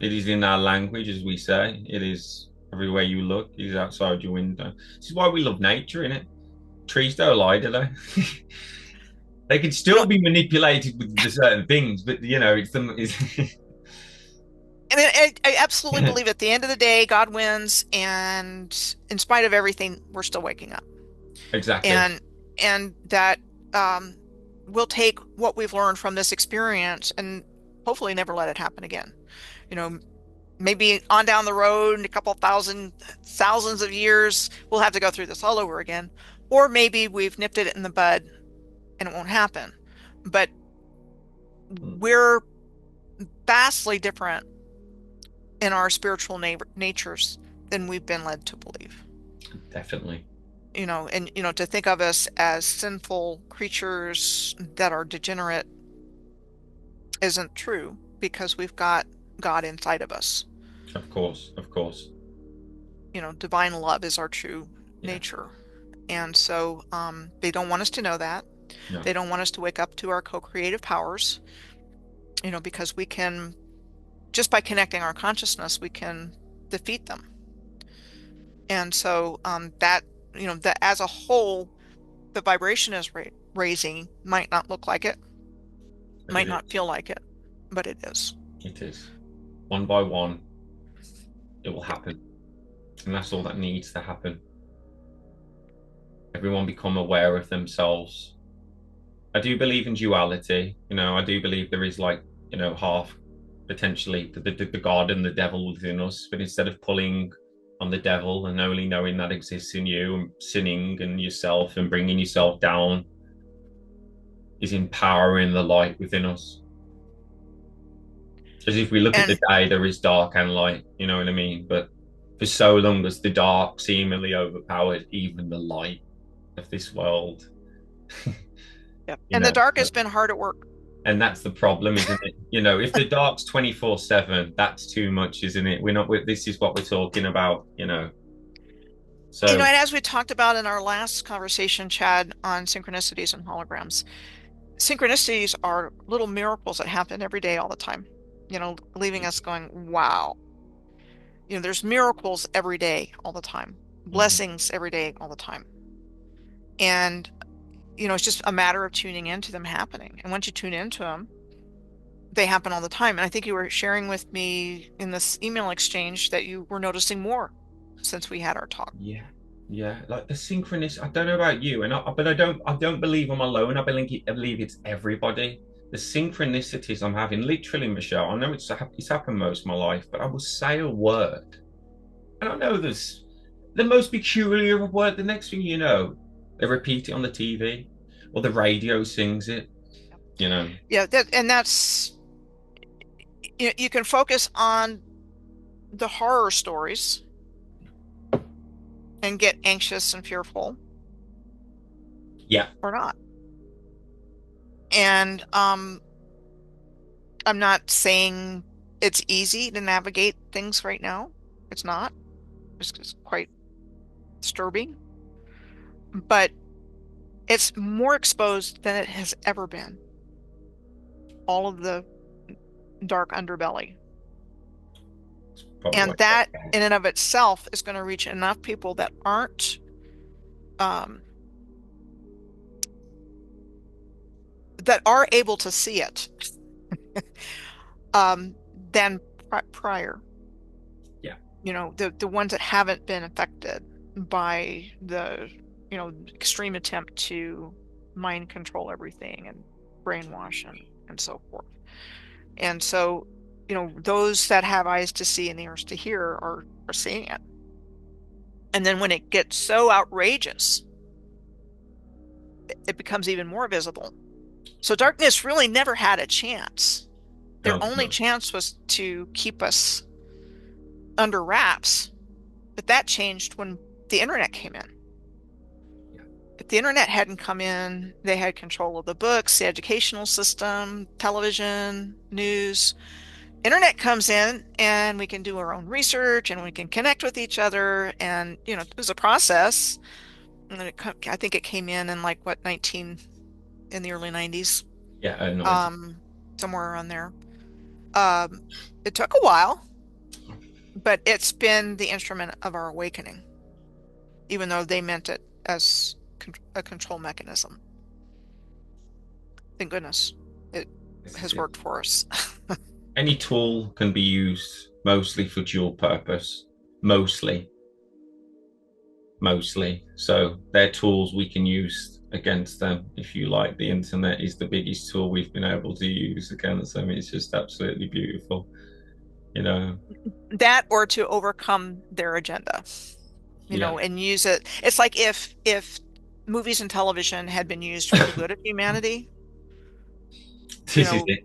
It is in our language, as we say. It is everywhere you look. It is outside your window. This is why we love nature, innit? Trees don't lie, do they? They can still be manipulated with certain things, but it's I absolutely believe at the end of the day, God wins, and in spite of everything, we're still waking up. Exactly. And that we'll take what we've learned from this experience and hopefully never let it happen again. Maybe on down the road, in a couple thousands of years, we'll have to go through this all over again. Or maybe we've nipped it in the bud and it won't happen. But we're vastly different in our spiritual natures than we've been led to believe. Definitely. And to think of us as sinful creatures that are degenerate isn't true, because we've got God inside of us. Of course. Divine love is our true nature. And so they don't want us to know that. No. They don't want us to wake up to our co-creative powers, because we can, just by connecting our consciousness, we can defeat them. And so that as a whole, the vibration is raising. Might not look like it, might not feel like it, but it is. It is. One by one, it will happen. And that's all that needs to happen. Everyone become aware of themselves. I do believe in duality. I do believe there is half potentially the God and the devil within us, but instead of pulling on the devil and only knowing that exists in you and sinning and yourself and bringing yourself down, is empowering the light within us. As if we look at the And day, there is dark and light, you know what I mean? But for so long as the dark seemingly overpowered even the light of this world, yep. you And the know, dark has been hard at work. and that's the problem, isn't it? You know, if the dark's 24/7, that's too much, isn't it? We're not, this is what we're talking about, you know. And So, as we talked about in our last conversation, Chad, on synchronicities and holograms, synchronicities are little miracles that happen every day, all the time, leaving us going, wow. There's miracles every day, all the time, mhm. blessings every day, all the time. And, it's just a matter of tuning into them happening. And once you tune into them, they happen all the time. And I think you were sharing with me in this email exchange that you were noticing more since we had our talk. Yeah, yeah, like the synchronous. I don't know about you, but I don't believe I'm alone. I believe it's everybody. The synchronicities I'm having, literally, Michelle. I know it's happened most of my life, but I will say a word, and I know there's the most peculiar word. The next thing you know, they repeat it on the TV, or the radio sings it. You know, Yeah, that's you can focus on the horror stories and get anxious and fearful yeah, or not. And I'm not saying it's easy to navigate things right now. It's not. It's quite disturbing, but it's more exposed than it has ever been. All of the dark underbelly. it's probably And what. that in and of itself is going to reach enough people that aren't um, that are able to see it than prior. Yeah, The ones that haven't been affected by the extreme attempt to mind control everything and brainwash and so forth. And so, those that have eyes to see and ears to hear are seeing it. And then when it gets so outrageous, it becomes even more visible. So darkness really never had a chance. Their no, only no, chance was to keep us under wraps. But that changed when the internet came in. yeah, If the internet hadn't come in, they had control of the books, the educational system, television, news. Internet comes in and we can do our own research and we can connect with each other. And, it was a process. And then I think it came in like what, in the early 90s, yeah. No, um, somewhere around there. Um, it took a while, but it's been the instrument of our awakening, even though they meant it as a control mechanism. Thank goodness it this is has it. worked for us. Any tool can be used mostly for dual purpose, mostly. So they're tools we can use against them. If you like, the internet is the biggest tool we've been able to use against them. It's just absolutely beautiful, you know. That or to overcome their agenda, Yeah. and use it. It's like if movies and television had been used for the good of humanity, you This is know, it.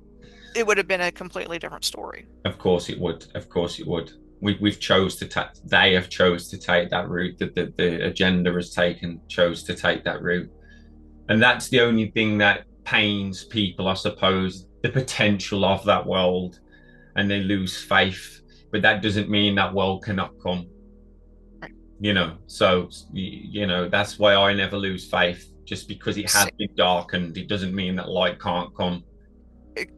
it would have been a completely different story. Of course it would. Of course it would. We've chose to they have chose to take that route, that the agenda has chose to take that route. And that's the only thing that pains people, I suppose, the potential of that world, and they lose faith. But that doesn't mean that world cannot come, Right. So that's why I never lose faith. Just because it has been darkened, it doesn't mean that light can't come.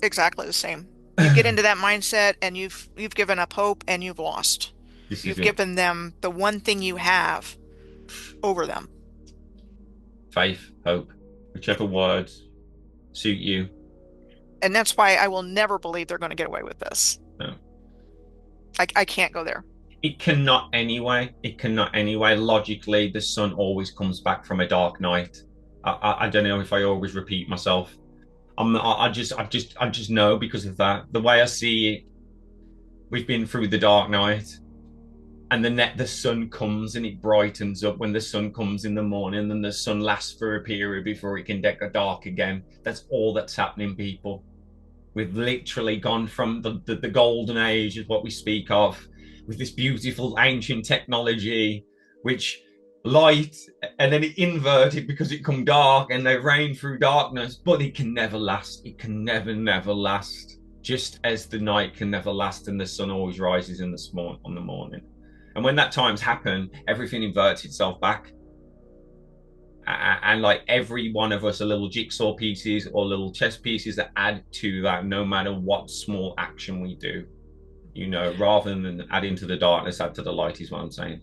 Exactly the same. You get into that mindset and you've given up hope and you've lost. This is You've it. given them the one thing you have over them. Faith, hope, whichever words suit you. And that's why I will never believe they're going to get away with this. No. I can't go there. It cannot anyway. It cannot anyway. Logically, the sun always comes back from a dark night. I don't know if I always repeat myself. I just know because of that. The way I see it, We've been through the dark night, and the sun comes and it brightens up when the sun comes in the morning, and the sun lasts for a period before it can get dark again. That's all that's happening, people. We've literally gone from the golden age is what we speak of, with this beautiful ancient technology, which light, and then it inverted because it come dark and they rain through darkness, but it can never last. It can never last. Just as the night can never last and the sun always rises in on the morning. And when that time's happened, everything inverts itself back. And like every one of us are little jigsaw pieces or little chess pieces that add to that, no matter what small action we do, rather than adding to the darkness, add to the light is what I'm saying.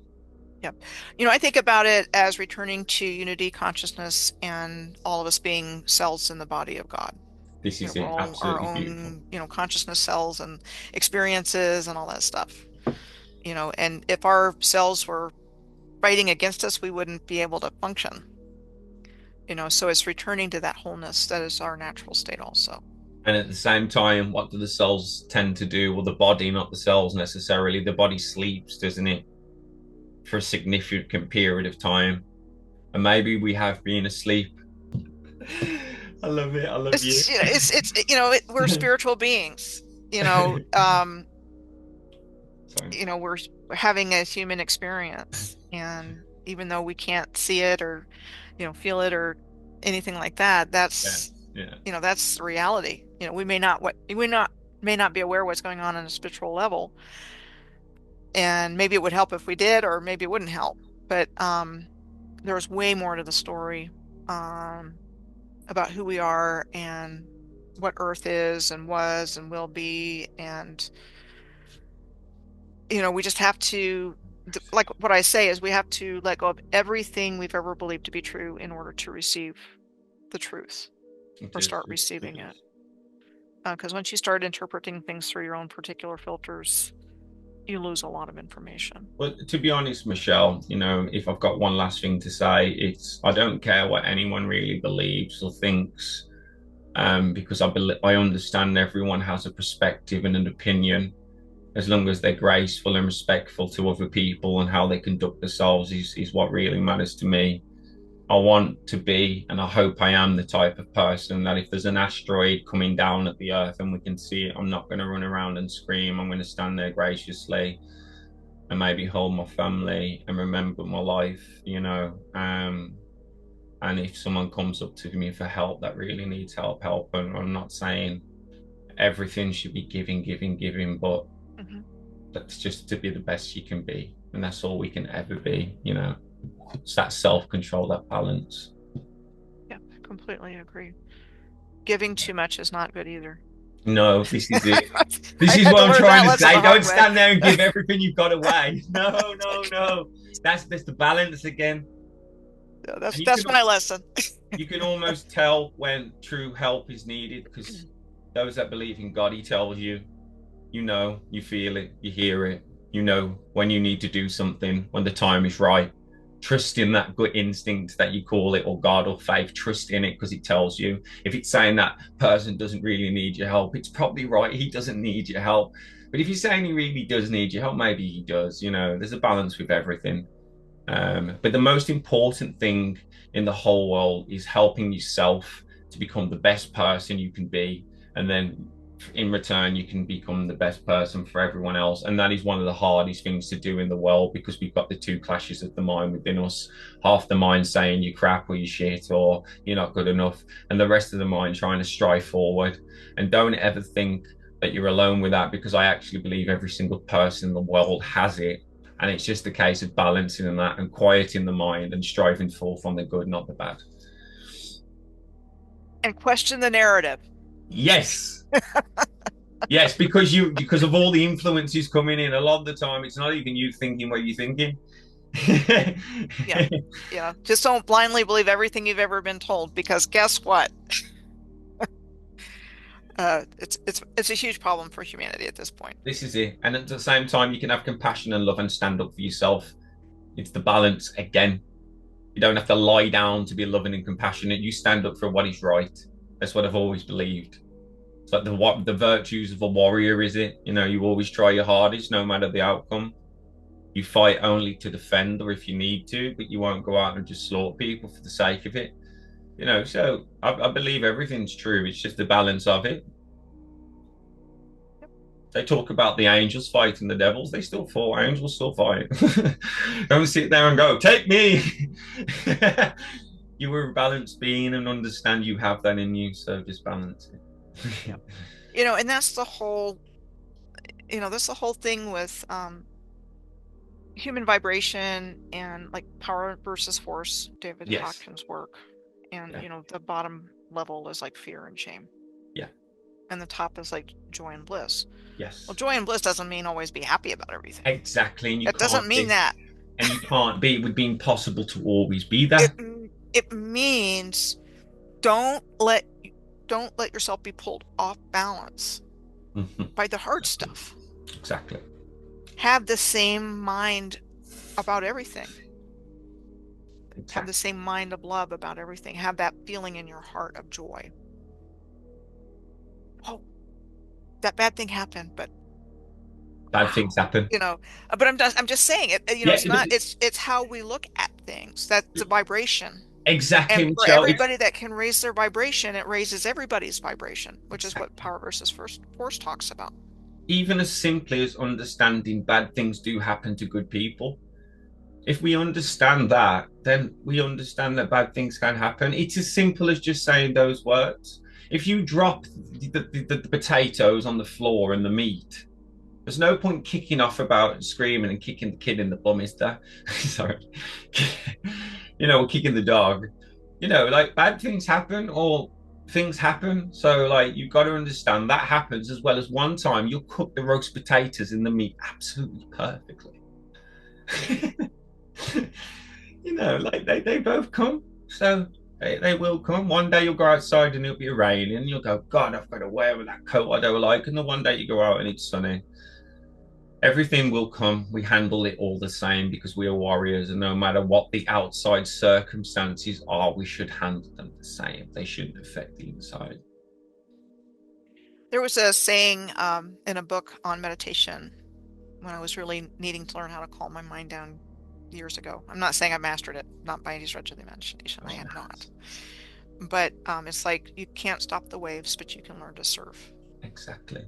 Yep. I think about it as returning to unity consciousness and all of us being cells in the body of God. This is we're it. all Absolutely our beautiful. own, consciousness cells and experiences and all that stuff. And if our cells were fighting against us, we wouldn't be able to function. So it's returning to that wholeness that is our natural state also. And at the same time, what do the cells tend to do? Well, the body, not the cells necessarily. The body sleeps, doesn't it? For a significant period of time. And maybe we have been asleep. I love it. I love you. We're spiritual beings, we're having a human experience. And even though we can't see it or, feel it or anything like that, that's, that's the reality. We may not be aware of what's going on a spiritual level. And maybe it would help if we did, or maybe it wouldn't help. But there's way more to the story about who we are and what Earth is and was and will be. And, we just have to, like what I say is we have to let go of everything we've ever believed to be true in order to receive the truth or start receiving it. Because once you start interpreting things through your own particular filters, you lose a lot of information. Well, to be honest, Michelle, if I've got one last thing to say, it's I don't care what anyone really believes or thinks, because I understand everyone has a perspective and an opinion, as long as they're graceful and respectful to other people and how they conduct themselves is what really matters to me. I want to be, and I hope I am, the type of person that if there's an asteroid coming down at the Earth and we can see it, I'm not going to run around and scream. I'm going to stand there graciously and maybe hold my family and remember my life, and if someone comes up to me for help that really needs help. And I'm not saying everything should be giving, but that's just to be the best you can be, and that's all we can ever be. It's that self-control, that balance. Yeah, I completely agree. Giving too much is not good either. No, this is it. This is what I'm trying to say. Don't stand there and give everything you've got away. No. That's the balance again. Yeah, that's my lesson. You can almost tell when true help is needed, because those that believe in God, he tells you, you feel it, you hear it, when you need to do something, when the time is right. Trust in that good instinct that you call it, or God or faith. Trust in it because it tells you. If it's saying that person doesn't really need your help, it's probably right. He doesn't need your help. But if you're saying he really does need your help, maybe he does. There's a balance with everything. But the most important thing in the whole world is helping yourself to become the best person you can be. And then in return, you can become the best person for everyone else. And that is one of the hardest things to do in the world, because we've got the two clashes of the mind within us. Half the mind saying you're crap or you're shit or you're not good enough, and the rest of the mind trying to strive forward. And don't ever think that you're alone with that, because I actually believe every single person in the world has it. And it's just a case of balancing that and quieting the mind and striving forth on the good, not the bad. And question the narrative. Yes. Yes, because of all the influences coming in, a lot of the time it's not even you thinking what you're thinking. Yeah. Just don't blindly believe everything you've ever been told, because guess what? It's a huge problem for humanity at this point. This is it. And at the same time, you can have compassion and love and stand up for yourself. It's the balance again. You don't have to lie down to be loving and compassionate. You stand up for what is right. That's what I've always believed. It's like the virtues of a warrior, is it? You know, you always try your hardest, no matter the outcome. You fight only to defend, or if you need to, but you won't go out and just slaughter people for the sake of it. You know, so I believe everything's true. It's just the balance of it. They talk about the angels fighting the devils. They still fought. Angels still fight. Don't sit there and go, take me. You were a balanced being and understand you have that in you. So just balance it. Yeah. You know, and that's the whole, that's the whole thing with human vibration and like power versus force, David Yes. Hawkins' work. And, Yeah. the bottom level is like fear and shame. Yeah. And the top is like joy and bliss. Yes. Well, joy and bliss doesn't mean always be happy about everything. Exactly. And you It doesn't can't mean be. that. And you can't be. It would be impossible to always be that. It means don't let yourself be pulled off balance by the hard stuff. Exactly. Have the same mind about everything. Exactly. Have the same mind of love about everything. Have that feeling in your heart of joy. Oh, that bad thing happened, but bad things happen. But I'm just saying it. It's not. It's how we look at things. That's the vibration. Exactly, And for Michelle. everybody that can raise their vibration, it raises everybody's vibration, which is what power versus force talks about. Even as simply as understanding bad things do happen to good people. If we understand that, then we understand that bad things can happen. It's as simple as just saying those words. If you drop the potatoes on the floor and the meat, there's no point kicking off about and screaming and kicking the kid in the bum, is there? Sorry. Kicking the dog. Like bad things happen or things happen. So like you've got to understand that happens, as well as one time you'll cook the roast potatoes in the meat absolutely perfectly. Like they both come. So they will come. One day you'll go outside and it'll be raining and you'll go, God, I've got to wear that coat I don't like. And the one day you go out and it's sunny. Everything will come. We handle it all the same because we are warriors, and no matter what the outside circumstances are, we should handle them the same. They shouldn't affect the inside. There was a saying in a book on meditation when I was really needing to learn how to calm my mind down years ago. I'm not saying I mastered it, not by any stretch of the imagination. I have not. But it's like you can't stop the waves, but you can learn to surf. Exactly.